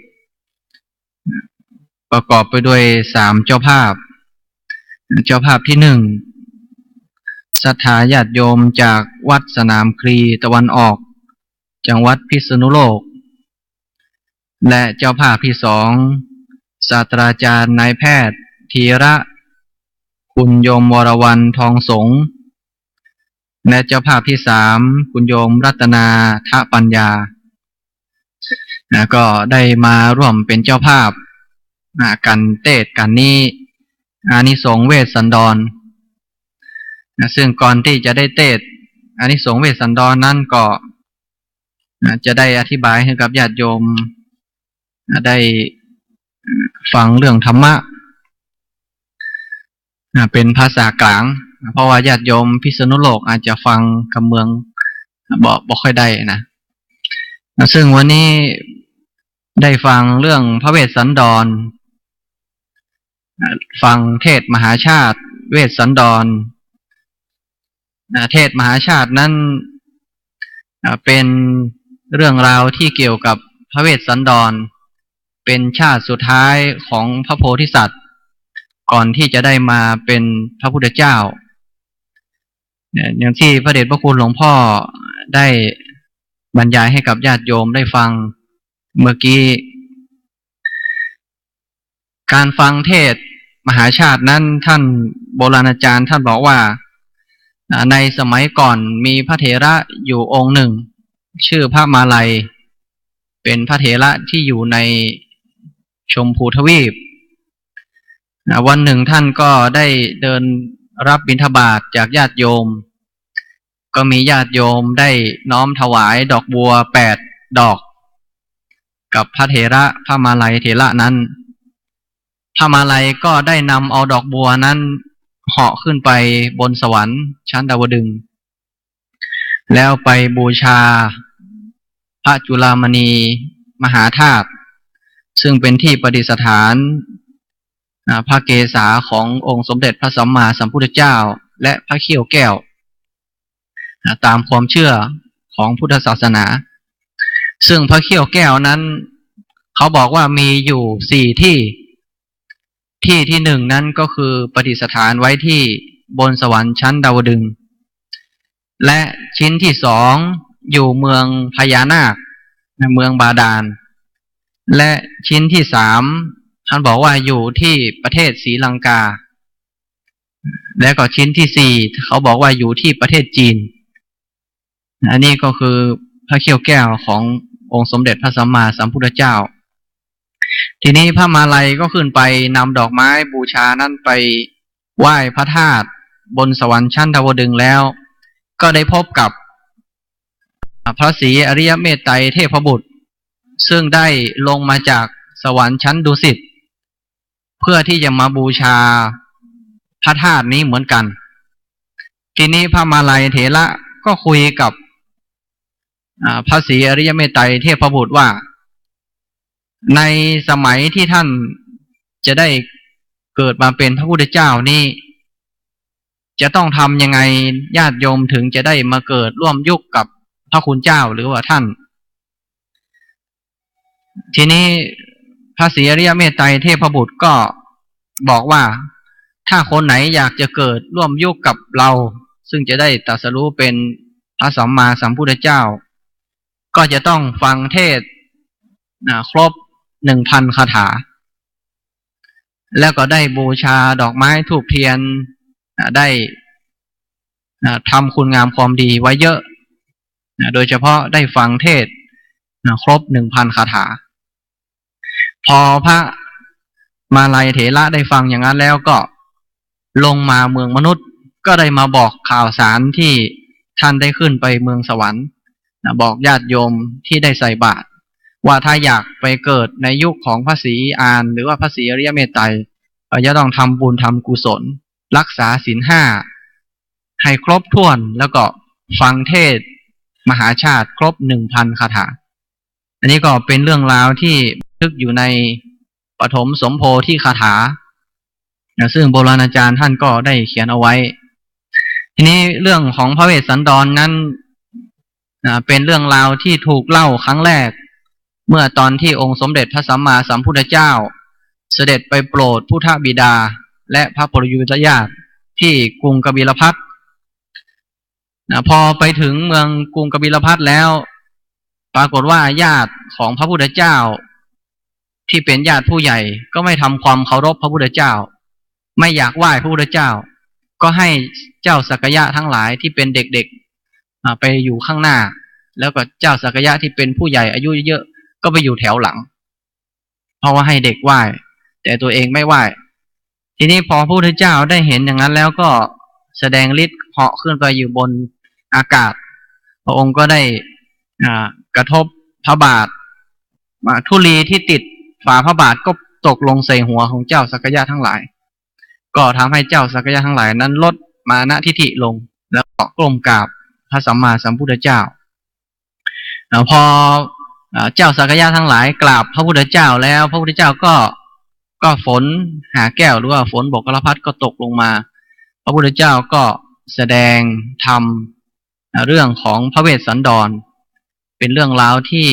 ประกอบไปด้วย3เจ้าภาพที่1ศรัทธาญาติโยมจากวัดสนามคลีตะวันออกจังหวัดพิษณุโลกและเจ้าภาพที่2ศาสตราจารย์นายแพทย์ธีระคุณโยมวรวรรณทองสงฆ์และเจ้าภาพที่3คุณโยมรัตนาทะปัญญาก็ได้มาร่วมเป็นเจ้าภาพกันเทศน์กันนี้อานิสงส์เวสสันดรซึ่งก่อนที่จะได้เทศน์ อานิสงส์เวสสันดรนั่นก็จะได้อธิบายให้กับญาติโยมได้ฟังเรื่องธรรมะเป็นภาษากลางเพราะว่าญาติโยมพิษณุโลกอาจจะฟังคำเมืองบอกค่อยได้นะซึ่งวันนี้ได้ฟังเรื่องพระเวสสันดรฟังเทศมหาชาติเวสสันดรเทศมหาชาตินั้นเป็นเรื่องราวที่เกี่ยวกับพระเวสสันดรเป็นชาติสุดท้ายของพระโพธิสัตว์ก่อนที่จะได้มาเป็นพระพุทธเจ้าอย่างที่พระเดชพระคุณหลวงพ่อได้บรรยายให้กับญาติโยมได้ฟังเมื่อกี้การฟังเทศมหาชาตินั้นท่านโบราณอาจารย์ท่านบอกว่าในสมัยก่อนมีพระเถระอยู่องค์หนึ่งชื่อพระมาลัยเป็นพระเถระที่อยู่ในชมพูทวีปวันหนึ่งท่านก็ได้เดินรับบิณฑบาตจากญาติโยมก็มีญาติโยมได้น้อมถวายดอกบัว8 ดอกกับพระเถระพระมาลัยเถระนั้นพระมาลัยก็ได้นำเอาดอกบัวนั้นเหาะขึ้นไปบนสวรรค์ชั้นดาวดึงส์แล้วไปบูชาพระจุฬามณีมหาธาตุซึ่งเป็นที่ประดิษฐานพระเกศาขององค์สมเด็จพระสัมมาสัมพุทธเจ้าและพระเขี้ยวแก้วตามความเชื่อของพุทธศาสนาซึ่งพระเขี้ยวแก้วนั้นเขาบอกว่ามีอยู่4 ที่หนึ่งนั้นก็คือประดิษฐานไว้ที่บนสวรรค์ชั้นดาวดึงส์และชิ้นที่2อยู่เมืองพญานาคเมืองบาดาลและชิ้นที่3ท่านบอกว่าอยู่ที่ประเทศศรีลังกาและก็ชิ้นที่4เขาบอกว่าอยู่ที่ประเทศจีนอันนี้ก็คือพระเขี้ยวแก้วขององค์สมเด็จพระสัมมาสัมพุทธเจ้าทีนี้พระมาลัยก็ขึ้นไปนำดอกไม้บูชานั้นไปไหว้พระธาตุบนสวรรค์ชั้นดาวดึงส์แล้วก็ได้พบกับพระศรีอริยเมตไตรเทพบุตรซึ่งได้ลงมาจากสวรรค์ชั้นดุสิตเพื่อที่จะมาบูชาพระธาตุนี้เหมือนกันทีนี้พระมาลัยเถระก็คุยกับพระศรีอริยเมตไตรเทพบุตรว่าในสมัยที่ท่านจะได้เกิดมาเป็นพระพุทธเจ้านี่จะต้องทำยังไงญาติโยมถึงจะได้มาเกิดร่วมยุคกับพระคุณเจ้าหรือว่าท่านทีนี้พระศรีอริยเมตไตรเทพบุตรก็บอกว่าถ้าคนไหนอยากจะเกิดร่วมยุคกับเราซึ่งจะได้ตรัสรู้เป็นพระสัมมาสัมพุทธเจ้าก็จะต้องฟังเทศครบ 1,000 คาถาแล้วก็ได้บูชาดอกไม้ธูปเทียนได้ทำคุณงามความดีไว้เยอะโดยเฉพาะได้ฟังเทศครบ 1,000 คาถาพอพระมาลัยเถระได้ฟังอย่างนั้นแล้วก็ลงมาเมืองมนุษย์ก็ได้มาบอกข่าวสารที่ท่านได้ขึ้นไปเมืองสวรรค์บอกญาติโยมที่ได้ใส่บาตรว่าถ้าอยากไปเกิดในยุคของพระศรีอานหรือว่าพระศรีอริยเมตไตรจะต้องทำบุญทำกุศลรักษาศีล 5ให้ครบถ้วนแล้วก็ฟังเทศมหาชาติครบ 1,000 คาถาอันนี้ก็เป็นเรื่องราวที่บันทึกอยู่ในปฐมสมโพธิคาถาซึ่งโบราณอาจารย์ท่านก็ได้เขียนเอาไว้ทีนี้เรื่องของพระเวสสันดรนั้นเป็นเรื่องราวที่ถูกเล่าครั้งแรกเมื่อตอนที่องค์สมเด็จพระสัมมาสัมพุทธเจ้าเสด็จไปโปรดพุทธบิดาและพระปริยุทธญาติที่กรุงกบิลพัสดุพอไปถึงเมืองกรุงกบิลพัสดุแล้วปรากฏว่าญาติของพระพุทธเจ้าที่เป็นญาติผู้ใหญ่ก็ไม่ทำความเคารพพระพุทธเจ้าไม่อยากไหว้พระพุทธเจ้าก็ให้เจ้าสักยะทั้งหลายที่เป็นเด็กๆไปอยู่ข้างหน้าแล้วก็เจ้าสักยะที่เป็นผู้ใหญ่อายุเยอะก็ไปอยู่แถวหลังเพราะว่าให้เด็กไหว้แต่ตัวเองไม่ไหว้ทีนี้พอพระพุทธเจ้าได้เห็นอย่างนั้นแล้วก็แสดงฤทธิ์เหาะขึ้นไปอยู่บน อากาศพระองค์ก็ได้กระทบพระบาทธุลีที่ติดฝ่าพระบาทก็ตกลงใส่หัวของเจ้าสักยะทั้งหลายก็ทำให้เจ้าสักยะทั้งหลายนั้นลดมานะทิฐิลงแล้วก็ก้มกราบพระสัมมาสัมพุทธเจ้าพอเจ้าสักยะทั้งหลายกราบพระพุทธเจ้าแล้วพระพุทธเจ้าก็ฝนหาแก้วหรือว่าฝนบกกระพัดก็ตกลงมาพระพุทธเจ้าก็แสดงธรรมเรื่องของพระเวสสันดรเป็นเรื่องราวที่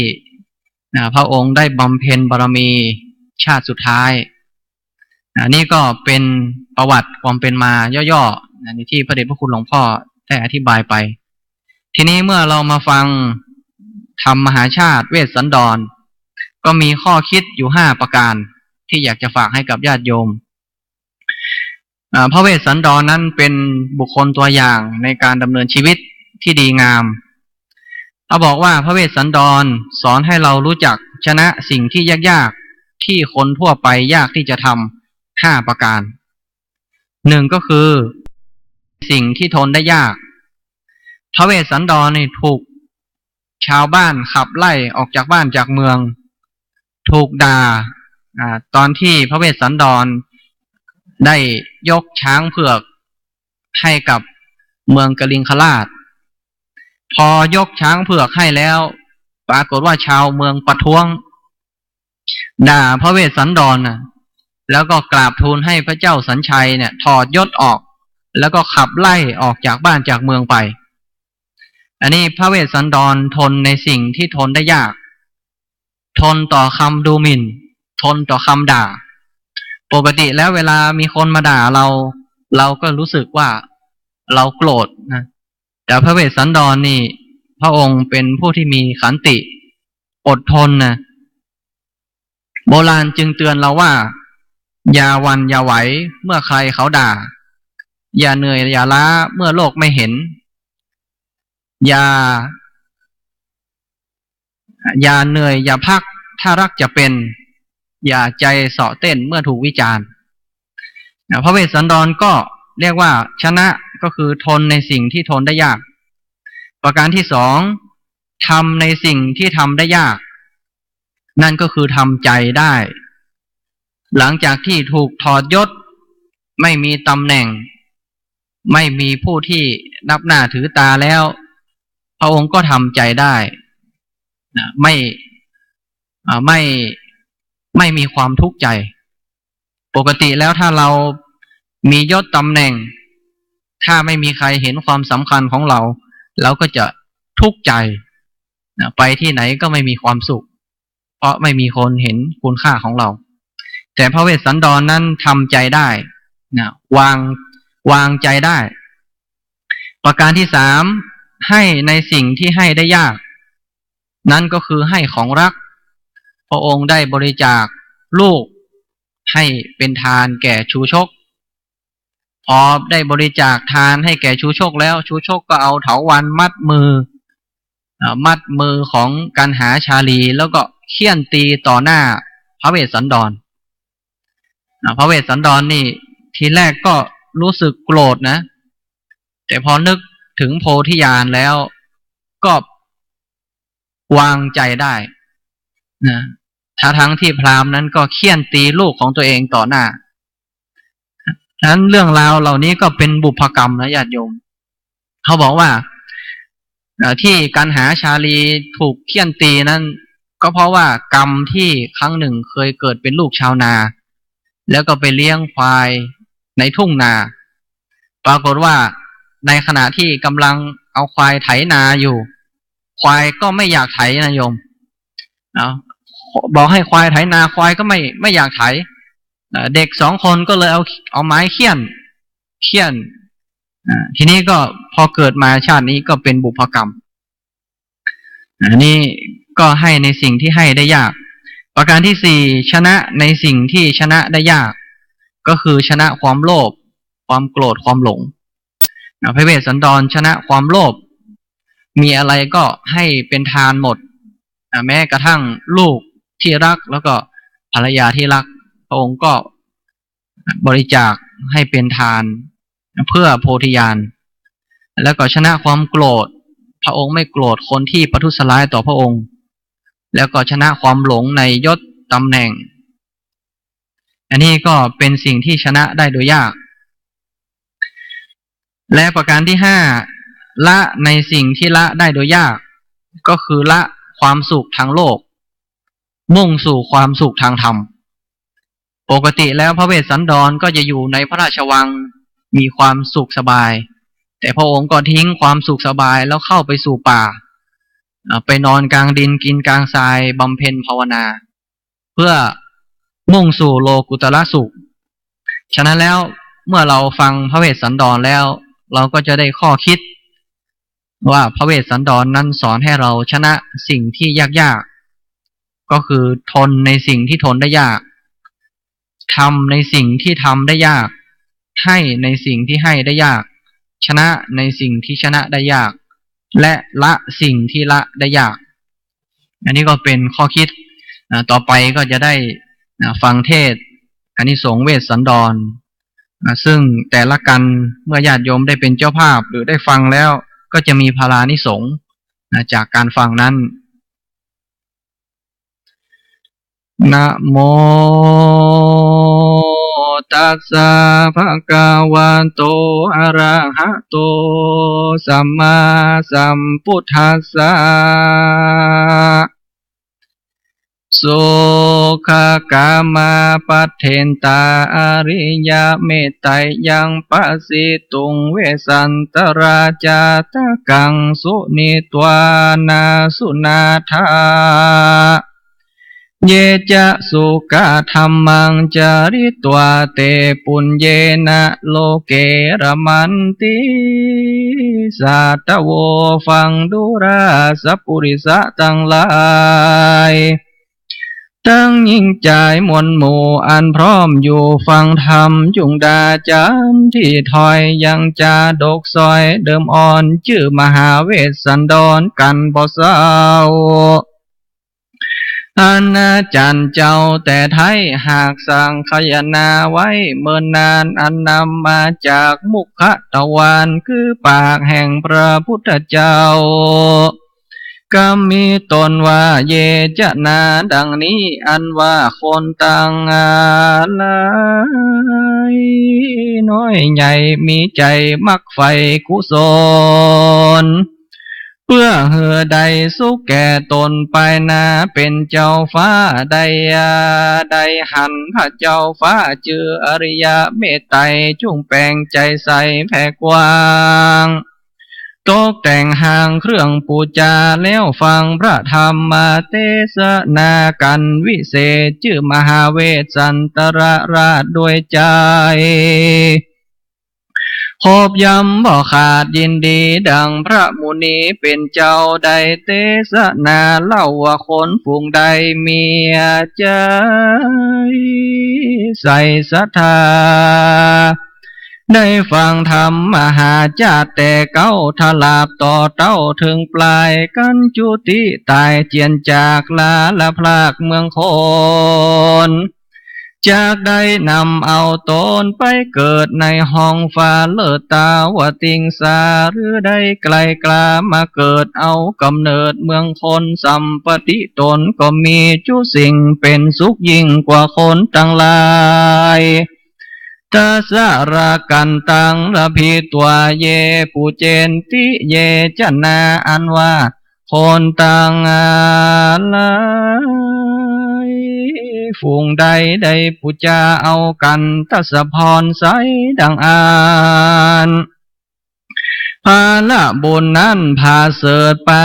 พระองค์ได้บำเพ็ญบารมีชาติสุดท้ายนี่ก็เป็นประวัติความเป็นมาย่อๆที่พระเดชพระคุณหลวงพ่อได้อธิบายไปทีนี้เมื่อเรามาฟังธรรมมหาชาติเวสสันดรก็มีข้อคิดอยู่5ประการที่อยากจะฝากให้กับญาติโยมพระเวสสันดรนั้นเป็นบุคคลตัวอย่างในการดำเนินชีวิตที่ดีงามเขาบอกว่าพระเวสสันดรสอนให้เรารู้จักชนะสิ่งที่ยากๆที่คนทั่วไปยากที่จะทำ5ประการ1ก็คือสิ่งที่ทนได้ยากพระเวสสันดรนี่ถูกชาวบ้านขับไล่ออกจากบ้านจากเมืองถูกด่าตอนที่พระเวสสันดรได้ยกช้างเผือกให้กับเมืองกลิงคราชพอยกช้างเผือกให้แล้วปรากฏว่าชาวเมืองประท้วงด่าพระเวสสันดรแล้วก็กราบทูลให้พระเจ้าสัญชัยเนี่ยถอดยศออกแล้วก็ขับไล่ออกจากบ้านจากเมืองไปอันนี้พระเวสสันดรทนในสิ่งที่ทนได้ยากทนต่อคำดูหมิ่นทนต่อคำด่าปกติแล้วเวลามีคนมาด่าเราก็รู้สึกว่าเราโกรธนะแต่พระเวสสันดรนี่พระองค์เป็นผู้ที่มีขันติอดทนนะโบราณจึงเตือนเราว่าอย่าหวั่นอย่าไหวเมื่อใครเขาด่าอย่าเหนื่อยอย่าล้าเมื่อโลกไม่เห็นอย่าเหนื่อยอย่าพักถ้ารักจะเป็นอย่าใจเสาะเต้นเมื่อถูกวิจารณ์พระเวสสันดรก็เรียกว่าชนะก็คือทนในสิ่งที่ทนได้ยากประการที่2ทำในสิ่งที่ทำได้ยากนั่นก็คือทำใจได้หลังจากที่ถูกถอดยศไม่มีตำแหน่งไม่มีผู้ที่นับหน้าถือตาแล้วพระองค์ก็ทำใจได้ไม่มีความทุกข์ใจปกติแล้วถ้าเรามียศตำแหน่งถ้าไม่มีใครเห็นความสำคัญของเราเราก็จะทุกข์ใจไปที่ไหนก็ไม่มีความสุขเพราะไม่มีคนเห็นคุณค่าของเราแต่พระเวสสันดรนั้นทำใจได้วางใจได้ประการที่3ให้ในสิ่งที่ให้ได้ยากนั่นก็คือให้ของรักพระองค์ได้บริจาคลูกให้เป็นทานแก่ชูชกพอได้บริจาคทานให้แก่ชูชกแล้วชูชกก็เอาเถาวัลย์มัดมือของกันหาชาลีแล้วก็เฆี่ยนตีต่อหน้าพระเวสสันดรพระเวสสันดรนี่ทีแรกก็รู้สึกโกรธนะแต่พอนึกถึงโพธิญาณแล้วก็วางใจได้นะทั้งที่พราหมณ์นั้นก็เฆี่ยนตีลูกของตัวเองต่อหน้าฉะนั้นเรื่องราวเหล่านี้ก็เป็นบุพกรรมนะญาติโยมเขาบอกว่าที่กันหาชาลีถูกเฆี่ยนตีนั้นก็เพราะว่ากรรมที่ครั้งหนึ่งเคยเกิดเป็นลูกชาวนาแล้วก็ไปเลี้ยงควายในทุ่งนาปรากฏว่าในขณะที่กำลังเอาควายไถนาอยู่ควายก็ไม่อยากไถนะโยมบอกให้ควายไถนาควายก็ไม่อยากไถเด็ก2คนก็เลยเอาไม้เฆี่ยนทีนี้ก็พอเกิดมาชาตินี้ก็เป็นบุพกรรมนี่ก็ให้ในสิ่งที่ให้ได้ยากประการที่4ชนะในสิ่งที่ชนะได้ยากก็คือชนะความโลภความโกรธความหลงพระเวสสันดรชนะความโลภมีอะไรก็ให้เป็นทานหมดแม้กระทั่งลูกที่รักแล้วก็ภรรยาที่รักพระองค์ก็บริจาคให้เป็นทานเพื่อโพธิญาณ แล้วก็ชนะความโกรธพระองค์ไม่โกรธคนที่ประทุษร้ายต่อพระองค์แล้วก็ชนะความหลงในยศตำแหน่งอันนี้ก็เป็นสิ่งที่ชนะได้โดยยากและประการที่ห้าละในสิ่งที่ละได้โดยยากก็คือละความสุขทางโลกมุ่งสู่ความสุขทางธรรมปกติแล้วพระเวสสันดรก็จะอยู่ในพระราชวังมีความสุขสบายแต่พระองค์ก็ทิ้งความสุขสบายแล้วเข้าไปสู่ป่าไปนอนกลางดินกินกลางทรายบำเพ็ญภาวนาเพื่อมุ่งสู่โลกุตระสุขฉะนั้นแล้วเมื่อเราฟังพระเวสสันดรแล้วเราก็จะได้ข้อคิดว่าพระเวสสันดรนั้นสอนให้เราชนะสิ่งที่ยากๆก็คือทนในสิ่งที่ทนได้ยากทำในสิ่งที่ทำได้ยากให้ในสิ่งที่ให้ได้ยากชนะในสิ่งที่ชนะได้ยากและละสิ่งที่ละได้ยากอันนี้ก็เป็นข้อคิดต่อไปก็จะได้ฟังเทศน์อานิสงส์เวสสันดรซึ่งแต่ละกันเมื่อญาติโยมได้เป็นเจ้าภาพหรือได้ฟังแล้วก็จะมีพลานิสงส์จากการฟังนั้นนะโมตัสสะภะคะวะโตอะระหะโตสัมมาสัมพุทธัสสะโสขกามาปัฏเทนตาอริยเมตไตยังปัสสิตุงเวสันตราจาตกังสุนิตวานาสุนาธาเยจะสุกะธัมมังจาริตวาเตปุญเยนะโลเกระมันติสัตโวฟังดุราสัพปุริสะทั้งหลายตั้งยิ่งใจมวลหมู่อันพร้อมอยู่ฟังธรรมจุงดาจามที่ถอยยังจาดกซอยเดิมอ่อนชื่อมหาเวสสันดรกันบ่เศร้าอาจารย์เจ้าแต่ไทยหากสั่งขยนาไว้เมื่อนานอันนำมาจากมุขตะวันคือปากแห่งพระพุทธเจ้าก็มีตนว่าเยจะนาดังนี้อันว่าคนต่างอะไรน้อยใหญ่มีใจมักใฝ่กุศลเพื่อเหือใดสุขแก่ตนไปนาเป็นเจ้าฟ้าใดหันพระเจ้าฟ้าชื่ออริยเมตไตรจุงแปลงใจใสแผ่กว้างตกแต่งห่างเครื่องปูจาแล้วฟังพระธรรมเทศนากันวิเศษชื่อมหาเวสสันตราชด้วยใจครบย้ำบ่ขาดยินดีดังพระมุนีเป็นเจ้าใดเทศนาเล่าว่าคนฝูงใดมีใจใส่ศรัทธาได้ฟังธรรมมหาจาติแต่เก้าทลาบต่อเต้าถึงปลายกันจุติตายเจียนจากลาละพลากเมืองคนจากได้นำเอาตนไปเกิดในห้องฟ้าเลิศตาวติงสาหรือได้ไกลกลามาเกิดเอากำเนิดเมืองคนสัมปติตนก็มีจุสิ่งเป็นสุขยิ่งกว่าคนทั้งหลายตาสารากันตังระพิตัวเยปูเจนติเยจนาอันว่าคนตังอะไรฝูงใดได้ปุจจาเอากันทัศพรใสดังอ่านภาละบุญนั้นพาเสดปา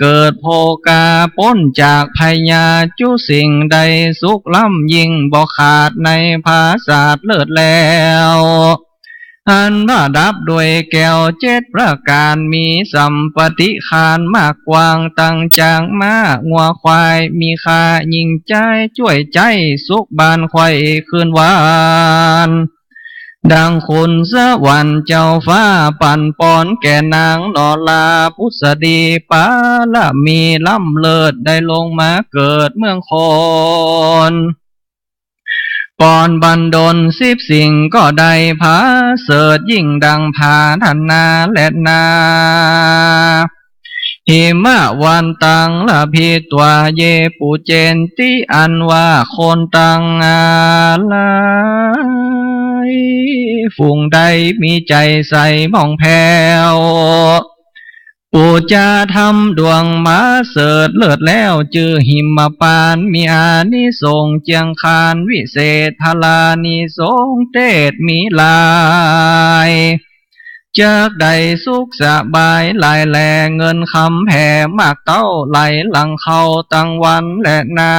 เกิดโภกาพ้นจากพยาจุสิ่งใดสุขล้ำยิ่งบ่ขาดในภาษาเลิศแล้วอันว่าดับด้วยแก้วเจ็ดประการมีสัมปติคานมากกว้างตั้งจางมางัวควายมีค่ายิ่งใจช่วยใจสุขบานไข่คืนวานดังคุณสวรรค์เจ้าฟ้าปั่นปอนแก่นางนอลาพุทธดีปาละมีล้ำเลิศได้ลงมาเกิดเมืองคน ปอนบันดล10 สิ่งก็ได้ผาเสดยิ่งดังผาทันนาและนาหิมะวันตังละพิตวาเยปูเจนติอันว่าคนตังอะไรฝูงใดมีใจใสมองแผ่วปูจาทำดวงมาเสดเลิศแล้วจือหิมปานมีอานิสงส์เจียงคานวิเศษพลานิสงส์เตศมีลายจากใดสุขสบายหลายแลเงินคำแผ่มากเต้าไหลหลังเขาตั้งวันและนา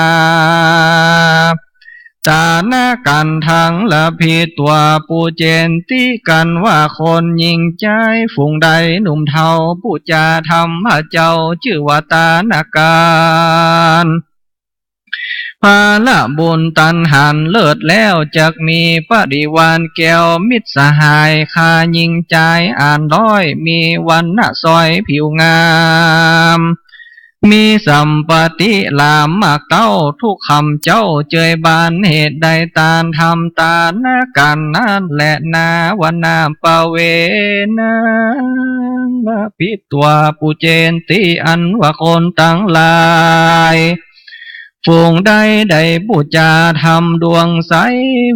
ตาหน้ากันทั้งละพิตัวปูเจนติกันว่าคนยิ่งใจฝูงใดหนุ่มเทาผู้จาธรรมพระเจ้าชื่อว่าตานาการภาละบุญตันหันเลิศแล้วจักมีปริวานแก้วมิตรสหายคายิ่งใจอ่านร้อยมีวันณะซอยผิวงามมีสัมปติลามมากเต้าทุกคำเจ้าเจยบานเหตุใดตานทำตาหน้ากันนั้นและนาวันนาปเวนะพิตัวปูเจนติอันว่าคนตั้งหลายฝูงใดใดปูจาทำดวงใส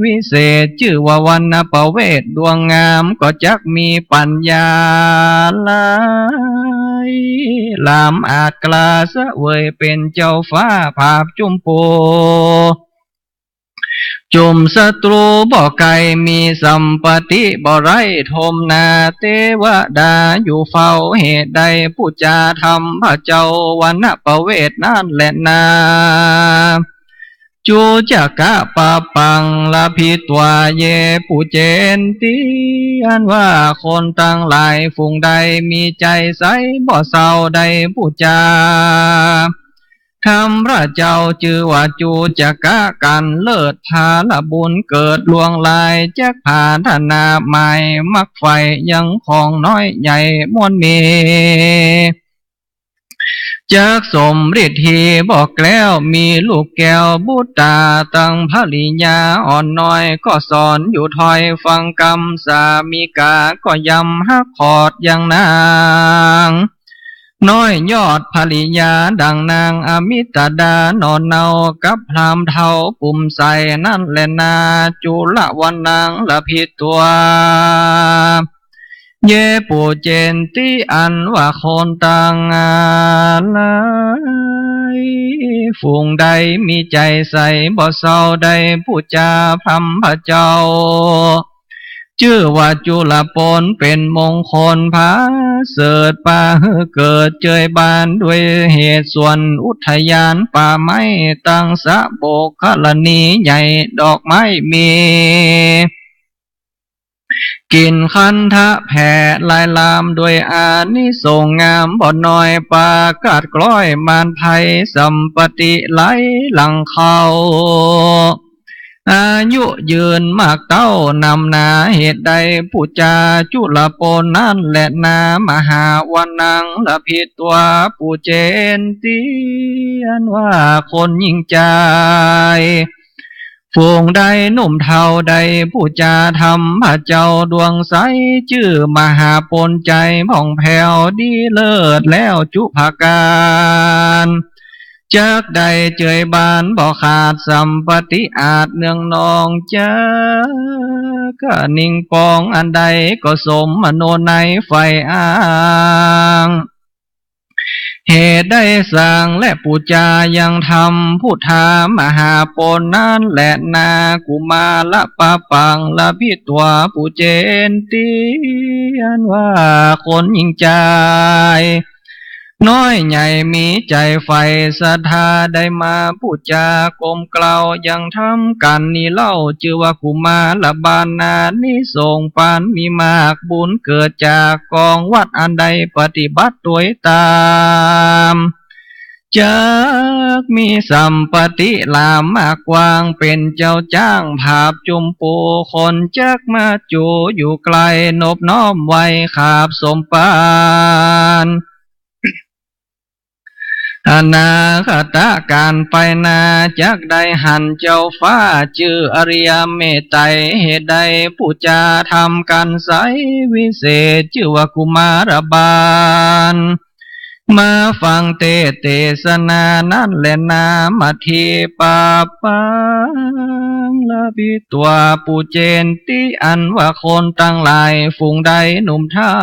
วิเศษชื่อว่าวันนปเวทดวงงามก็จักมีปัญญาลายลามอาจกลาเสวยเป็นเจ้าฟ้าภาพจุมโปจุมศัตรูบ่อไก่มีสัมปติบ่ไรทมนาเทวดาอยู่เฝ้าเหตุใดผู้จาธรรมพระเจ้าวันณปเวทนั่นแหละนาจูจักะปะปังละพิตวาเยผู้เจนติอันว่าคนตั้งหลายฝูงใดมีใจใสบ่เศร้าใดผู้จาธรรมพระเจ้าชื่อว่าจูจักะกันเลิศพาละบุญเกิดลวงลายจักผ่านธนาใหม่มักไฟยังของน้อยใหญ่มวลมีจากสมฤทธีบอกแล้วมีลูกแก้วบุตตาตั้งภริยาอ่อนน้อยก็สอนอยู่ถอยฟังกรรมสามีกาก็ยำฮักขอดอย่างนางน้อยยอดภริยาดังนางอมิตดานอนเนากับพรามเทาปุ่มใสนั่นแหละนาจุลวันนางละพิตัวเยปูเจนติอันว่าคนต่างอะไรฝูงใดมีใจใสบ่เศร้าใดผู้จาพรำพระเจ้าชื่อว่าจุลปนเป็นมงคลพาเสดป่าเกิดเจยบานด้วยเหตุส่วนอุทยานป่าไม้ตั้งสะโบกขลนีใหญ่ดอกไม้มีกินคันทะแผ่ลายลามด้วยอานิสงส์งามบ่อนน้อยปากาดกล้อยมานไทยสัมปติไหลหลังเขาอายุยืนมากเต้านำนาเหตุใดผู้จาจุลปนนั่นแหละนามหาวันนังละพิตัวผู้เจนติอันว่าคนยิ่งใจฝูงใดหนุ่มเทาใดผู้จาธรรมพระเจ้าดวงใสชื่อมหาปนใจผ่องแผ้วดีเลิศแล้วจุภาการจากใดเจยบานบ่ขาดสัมปติอาจเนืองนองก็นิ่งปองอันใดก็สมมโนในไฟอ้างเหตุได้สร้างและปูจายังทำพุทธามหาปนนั้นแหละนากุมาละปะปังละพิตัวปูเจนติอันว่าคนยิ่งใจน้อยใหญ่มีใจไฟศรัทธาได้มาพูดจากลมกล่าวยังทำกันนี่เล่าชื่อว่ากุมาละบานานิสงปานมีมากบุญเกิดจากกองวัดอันใดปฏิบัติด้วยตามจักมีสัมปติลามมากกว้างเป็นเจ้าจ้างภาพจุมปูคนจักมาจูอยู่ไกลนบน้อมไว้ขาบสมปาน อนาคตการไปนาจากได้หันเจ้าฟ้าชื่ออริยเมตไตรเหตุใดผู้จาทำกันใสวิเศษชื่อว่ากุมารบาลมาฟังเทศนานั้นแหละนามาทีปาปังละพิตัวปูเจนติอันว่าคนตั้งหลายฝูงใดหนุ่มเท่า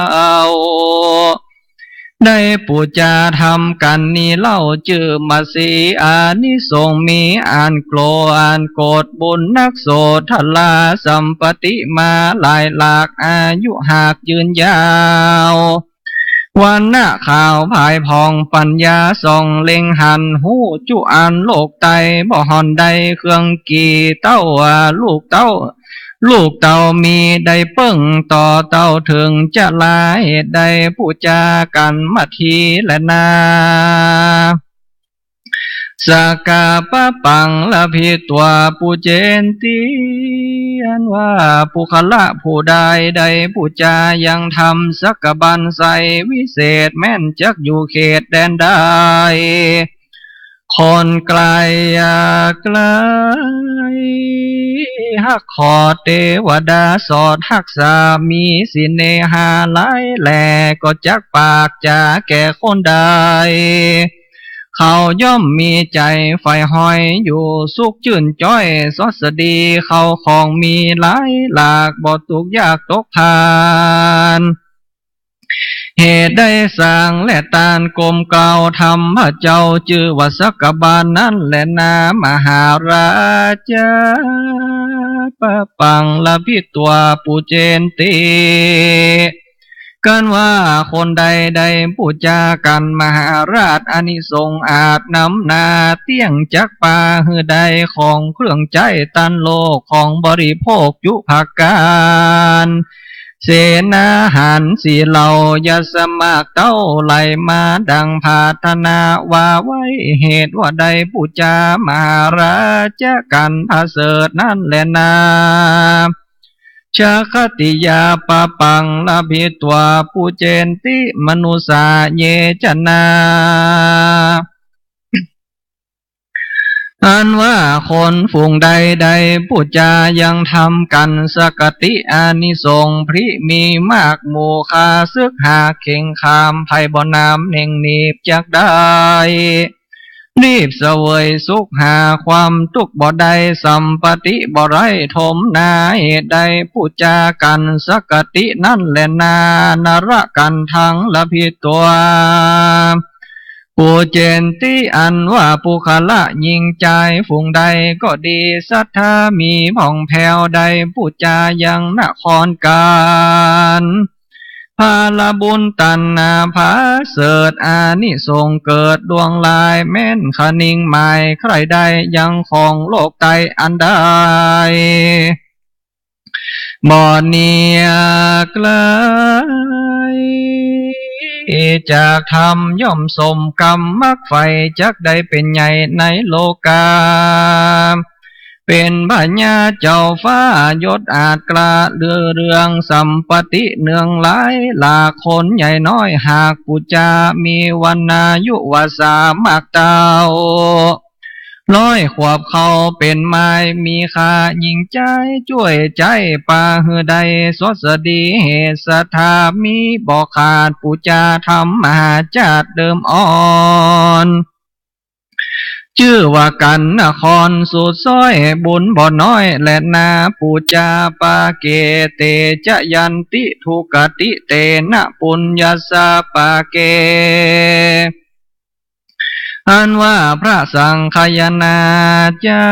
ได้ปูจาทำกันนี้เล่าจื่อมาสีอานิสงส์มีอ่านโกรอ่านโกดบุญนักโสทลาสัมปติมาหลายหลากอายุหากยืนยาววันหน้าข่าวภายพองปัญญาส่องเล็งหันหูจุอันโลกไตบ่หอนใดเครื่องกี่เต้าลูกเต้ามีได้เปิ้งต่อเต้าถึงจะลาเหตุใดผู้จากันมาทีและนาสกาปะปังละพิตัวปูเจนติอันว่าผู้ขละผู้ใดใดผู้จายังทำสักบันใสวิเศษแม่นจักอยู่เขตแดนใดคนไกลไกลฮักขอเทวดาสอดฮักสามีสิเนหาหลายแหล่ก็จักปากจาแก่คนใดเขาย่อมมีใจไฟห้อยอยู่สุขชื่นจ้อยสดสดีเขาของมีหลายหลากบ่ตุกยากตกทานเหตุได้สร้างและตานกลมเกลาธรรมพระเจ้าชื่อว่าสักบาลนั้นแหละนามหาราชาปะปังละพิตัวปูเจนติกันว่าคนใดผู้จากันมหาราชอานิสงส์อาจนำนาเตี้ยงจักปาหือใดของเครื่องใจตันโลกของบริโภคยุภาการเสนาหันสีเหล่ายาสมากเต้าไหลมาดังพาธนาว่าไว้เหตุว่าใดผู้จามหาราชกันพาเสดนั่นแหละนาชาคติยาปะปังละพิตัวปูเจนติมนุสาเยจนาอันว่าคนฝูงใดผู้จายังทำกันสกติอานิสงส์พริมีมากหมู่คาซึกหาเข่งคามภัยบ่น้ำเน่งนีบจักได้รีบเสวยสุขหาความทุกข์บ่ได้สัมปติบ่ไรทมนาเหตุใดผู้จากันสกตินั่นแหละนานรกันทั้งละพิตัวผู้เจนติอันว่าผู้ขละยิงใจฝูงใดก็ดีศรัทธามีผ่องแผ้วใดผู้จายังนครการพาลบุญตันนาภาเสดอานิสงส์เกิดดวงลายแม่นขนิ่งหมายใครใดยังของโลกไตอันใดบ่เนียไกลจากธรรมย่อมสมกรรมมักไฟจักได้เป็นใหญ่ในโลกาเป็นพญาเจ้าฟ้ายศอาจกล้าเรื่องสัมปติเนืองหลายหลากคนใหญ่น้อยหากผู้จามีวรรณายุวสามากเต้าร้อยขวบเขาเป็นไม้มีค่ายิ่งใจช่วยใจปาหือใดสดสดีเหตุศรัทธามีบ่ขาดผู้จาธรรมมหาจาติเดิมอ่อนชื่อว่ากันนครสุดซ้อยบุญบ่น้อยและนาปูจาปาเกเตจะยันติทุกติเตนะปุญญาสาปาเกอันว่าพระสังฆยนาจา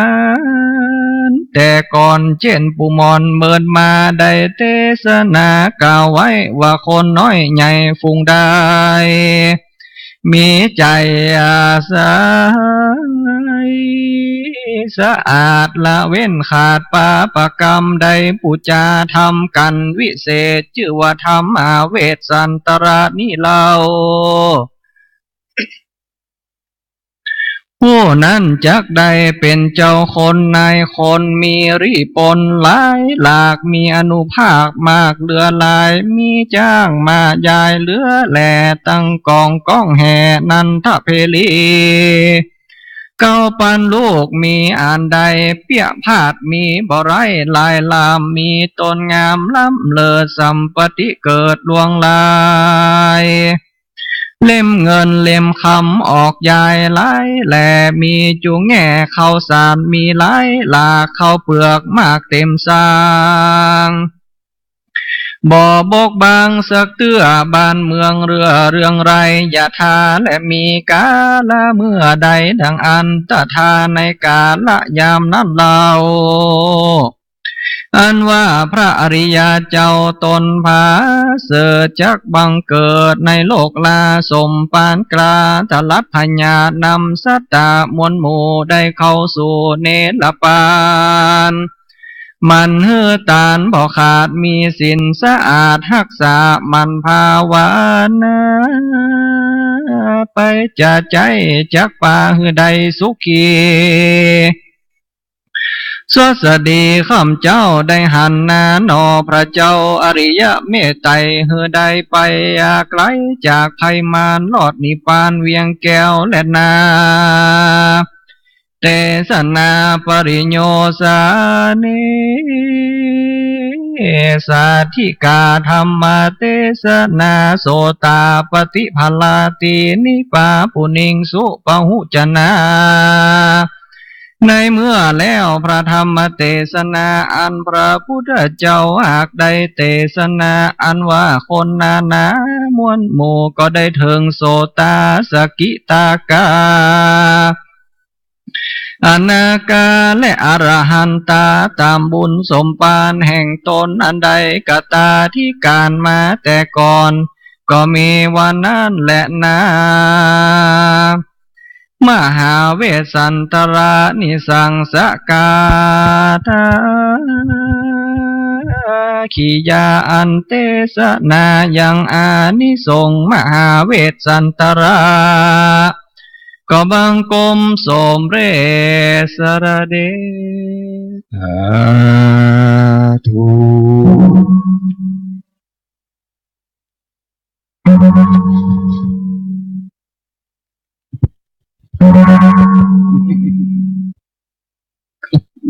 รย์แต่ก่อนเช่นปุมอนเมินมาได้เทศนากล่าวไว้ว่าคนน้อยใหญ่ฟุงได้มีใจอาศัยสะอาดละเว้นขาดปาปกรรมใดผู้จาทำกันวิเศษชื่อว่าธรรมเวทสันตรานี้เล่า ผู้นั้นจักได้เป็นเจ้าคนนายคนมีริปนหลายหลากมีอนุภาคมากเหลือหลายมีจ้างมายายเหลือแหล่ตั้งกองก้องแห่นันทเพลีเก้าปันลูกมีอ่านใดเปี้ยพาดมีบ่ไรลายลามมีตนงามล้ำเลอสัมปติเกิดลวงลายเล่มเงินเล่มคำออกยายไหลแหล่มีจูงแง่ข้าวสารมีไหลลาข้าวเปลือกมากเต็มสางบ่บกบางสักเตื้อบ้านเมืองเรือเรื่องไรอย่าทาและมีกาละเมื่อใดดังอันตทาในกาละยามนั้นเราอันว่าพระอริยเจ้าตนผาเสดจักบังเกิดในโลกลาสมปานกลาตลัดพญานำสัตตามวลหมู่ได้เข้าสู่เนรปานมันเฮือตานบ่ขาดมีสินสะอาดรักษามันภาวนาไปจะใจจักป่าฮือใดสุขีสวัสดีข้ามเจ้าได้หันหน้านอพระเจ้าอริยเมตไตรเฮือใดไปไกลจากภัยมารลอดนิพพานเวียงแก้วและนาเตสนาปริโยสานิสาธิกาธรรมเตสนาโสตาปฏิภลาตินิปาปุนิงสุปหุจนาในเมื่อแล้วพระธรรมเทศนาอันพระพุทธเจ้าหากได้เทศนาอันว่าคนนานามวลหมู่ก็ได้ถึงโสตาสกิตากาอนาคาและอรหันตาตามบุญสมปานแห่งตนอันใดกตาที่การมาแต่ก่อนก็มีวันนั้นและนามหาเวสสันตรานิสังสกาธาขียาอันเตสนายังอานิสงส์มหาเวสสันตราก็บังกมสมเรสระเดสาธุ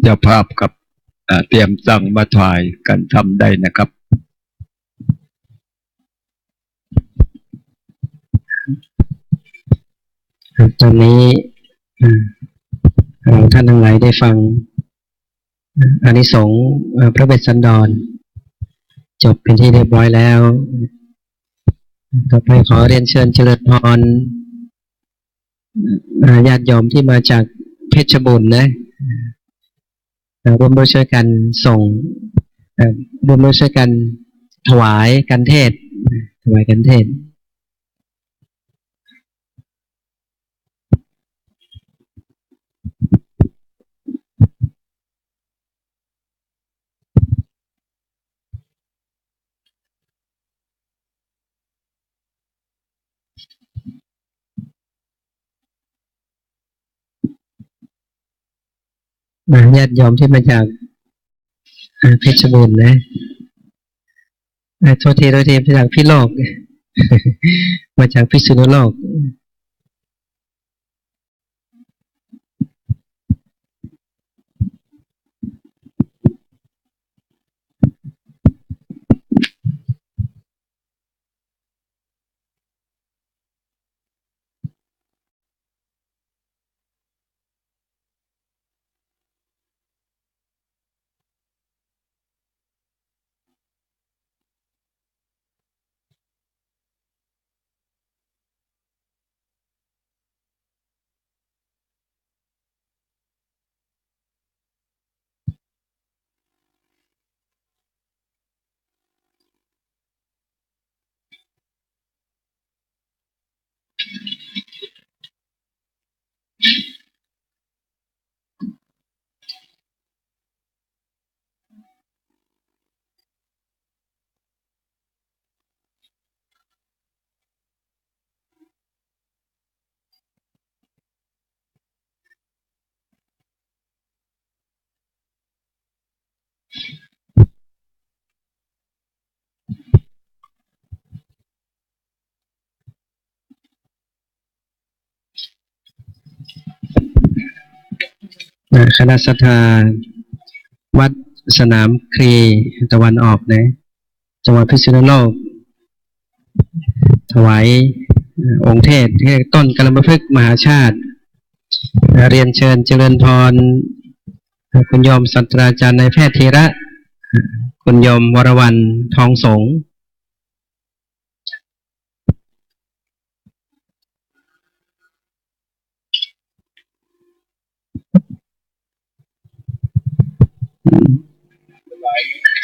เจ้าภาพกับเตรียมตั้งมาถ่ายกันทำได้นะครับตอนนี้เราท่านทั้งหลายได้ฟังอานิสงส์พระเวสสันดรจบเป็นที่เรียบร้อยแล้วต่อไปขอเรียนเชิญเจริญพรญาติโยมที่มาจากเพชรบูรณ์นะร่วมด้วยช่วยกันส่งร่วมด้วยช่วยกันถวายกันเทศถวายกันเทศญาติโยมที่มาจากเพชรบูรณ์นะโทษทีมาจากพิโลกมาจากพิษณุโลก คณะศรัทธาวัดสนามครีตะวันออกนะจังหวัดพิษณุโลกถวายองค์เทศที่ต้นกัลปพฤกษ์มหาชาติเรียนเชิญเจริญพรคุณโยมศาสตราจารย์นายแพทย์ธีระคุณโยมวรวรรณทองสงฆ์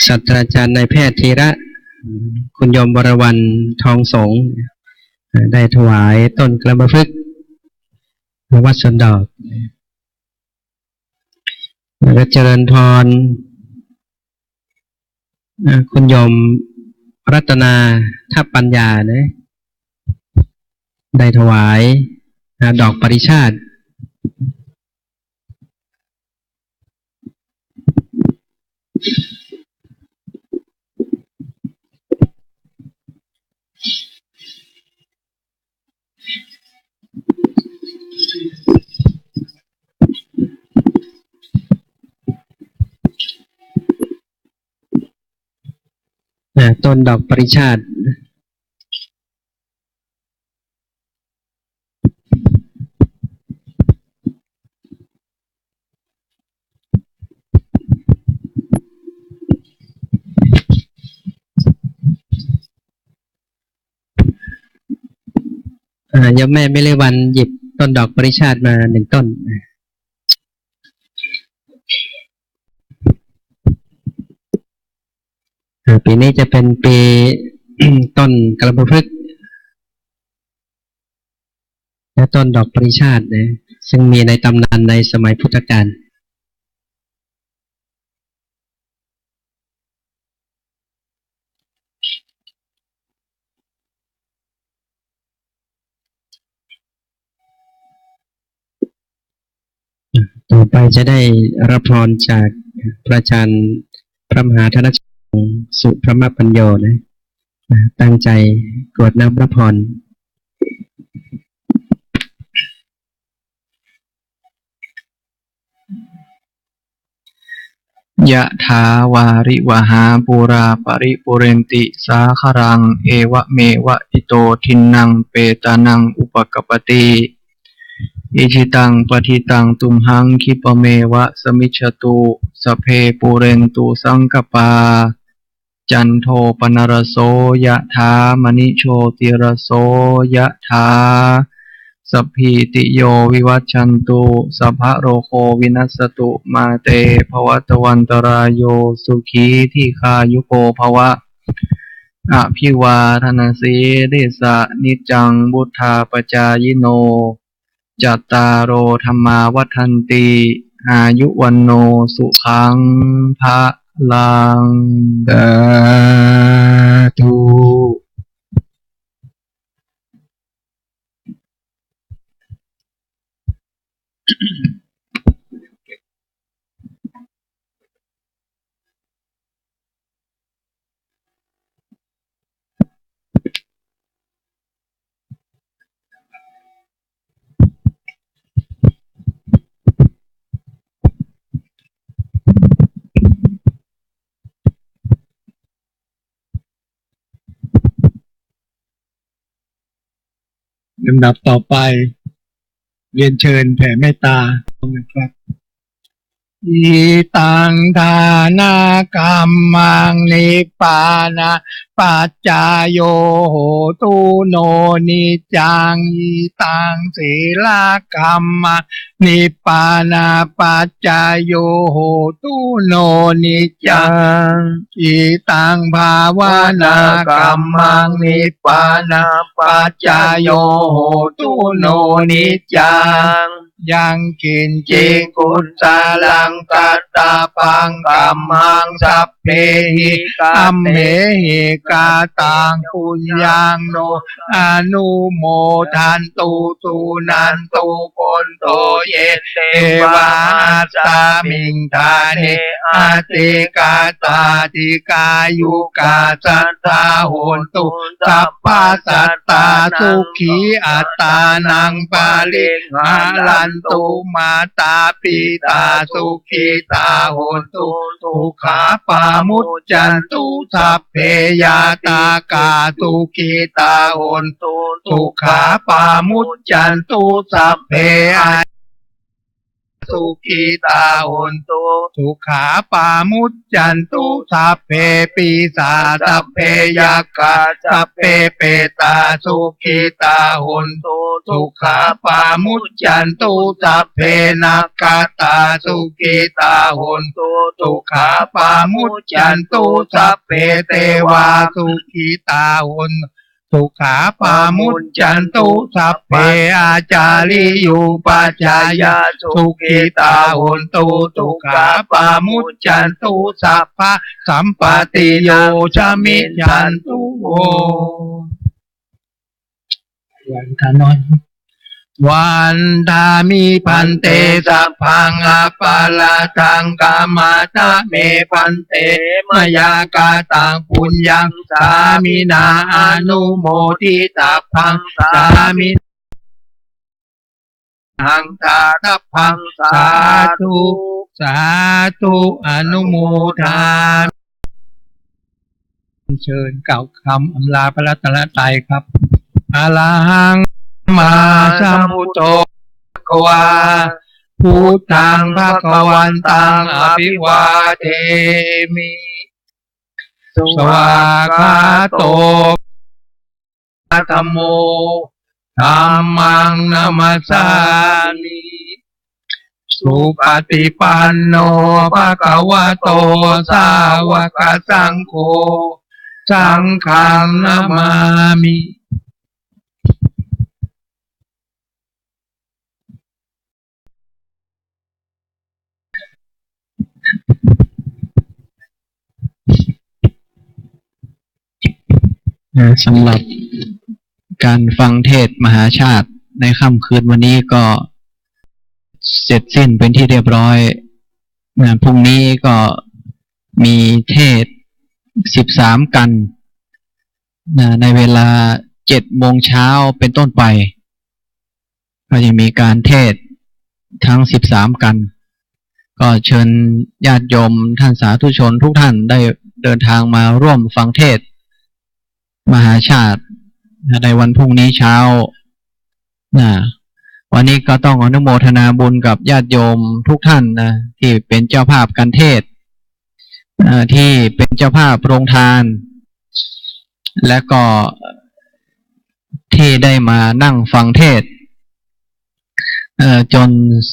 ศาสตราจารย์นายแพทย์ธีระคุณโยมวรวรรณทองสงฆ์ได้ถวายต้นกระบะพฤกษ์วัดสวนดอกแล้วก็เจริญพรคุณโยมรัตนาทัพปัญญานะได้ถวายดอกปริชาติต้นดอกปริชาติยมแม่ไม่เลวันหยิบต้นดอกปริชาติมาหนึ่งต้นปีนี้จะเป็นปี ต้นกระบะพฤกษ์และต้นดอกปริชาตินะซึ่งมีในตำนานในสมัยพุทธกาลต่อไปจะได้รับพรจากพระอาจารย์พระมหาธนชงสุพระมปัญโยนะตั้งใจกรวดน้ำพระพรยะถาวาริวหาปูราปริปุเรนติสาครังเอวะเมวะอิโตทินังเปตานังอุปกปติอิชิตังปฏิตังตุมหังคิปะเมวะสมิจฉตุสเพปูเรนตุสังกปาจันโทปนรโสยะถามณิโชติรโสยะถาสัพพิติโยวิวัชชันตุสัพพะโรโควินัสสตุมาเตภวัตวันตรายโยสุขีทีฆายุโกภวะอภิวาทนาสีริสะนิจังบุทธาปจายโนจัตตารโอธรรมาวัฏันติอายุวันโนสุขังภะลังสาธุลำดับต่อไปเรียนเชิญแผ่เมตตาครับอิตังทานากรรมังนิพพานะปัจจายโยโหตุโนนิจังอิตังศีลกรรมังนิพพานะปัจจายโยโหตุโนนิจังอิตังภาวนากรรมังนิพพานะปัจจายโยโหตุโนนิจังยังกินจิกุสาลังกัตตาปังกัมมังสัพเพ เพหิอัมเหหิกาตังปุญญังโนอนุโมทันตุสุนันตุคนโตเยเทวาสามิงทาเนอาติกาตาติกายุกาสัตตาโหนตุสัพพสัตตาสุขีอัตตานังปาลิหาลันตุมาตาปิตาสุขีตาโหนตุทุกขาปามุจจันตุสัพเพยาตากาสุขีตาโหนตุทุกขาปามุจจันตุสัพเพสุขีตาโหนตุสุขาปามุจจันตุสัพเพปีศาจสัพเพยักขะสัพเพเปตาสุขีตาโหนตุสุขาปามุจจันตุสัพเพนักขตาสุขีตาโหนตุสุขาปามุจจันตุสัพเพเทวาสุขีตาโหนสุขาปามุจจันตุสัพเพอาจาริยุปัจจายาสุขิตาโหนตุสุขาปามุจจันตุสัพพะสัมปติโยชมิจันตุโอวันทานนวันทามิพันเตสัพพังอปาลาทังกามาตะเมพันเตมยากาตังปุญญังสามินาอนุโมทิตัพพังสามิหังตาทัพพังสาธุสาธุอนุโมทาเชิญกล่าวคำอำลาพระรัตนตรัยครับอะระหังมาสัมพุทโธภควาพุทธังภควันตังอภิวาเทมิสวากขาโตธัมโมธัมมังนัมสสามิสุปฏิปันโนภควโตสาวกสังโฆสังฆังนามามิสำหรับการฟังเทศน์มหาชาติในค่ำคืนวันนี้ก็เสร็จสิ้นเป็นที่เรียบร้อยพรุ่งนี้ก็มีเทศน์13 กันในเวลา7 โมงเช้าเป็นต้นไปก็จะมีการเทศน์ทั้ง13 กันก็เชิญญาติโยมท่านสาธุชนทุกท่านได้เดินทางมาร่วมฟังเทศน์มหาชาติในวันพรุ่งนี้เช้าวันนี้ก็ต้องอนุโมทนาบุญกับญาติโยมทุกท่านนะที่เป็นเจ้าภาพการเทศน์ที่เป็นเจ้าภาพโรงทานและก็ที่ได้มานั่งฟังเทศน์จน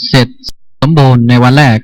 เสร็จสมบูรณ์ในวันแรก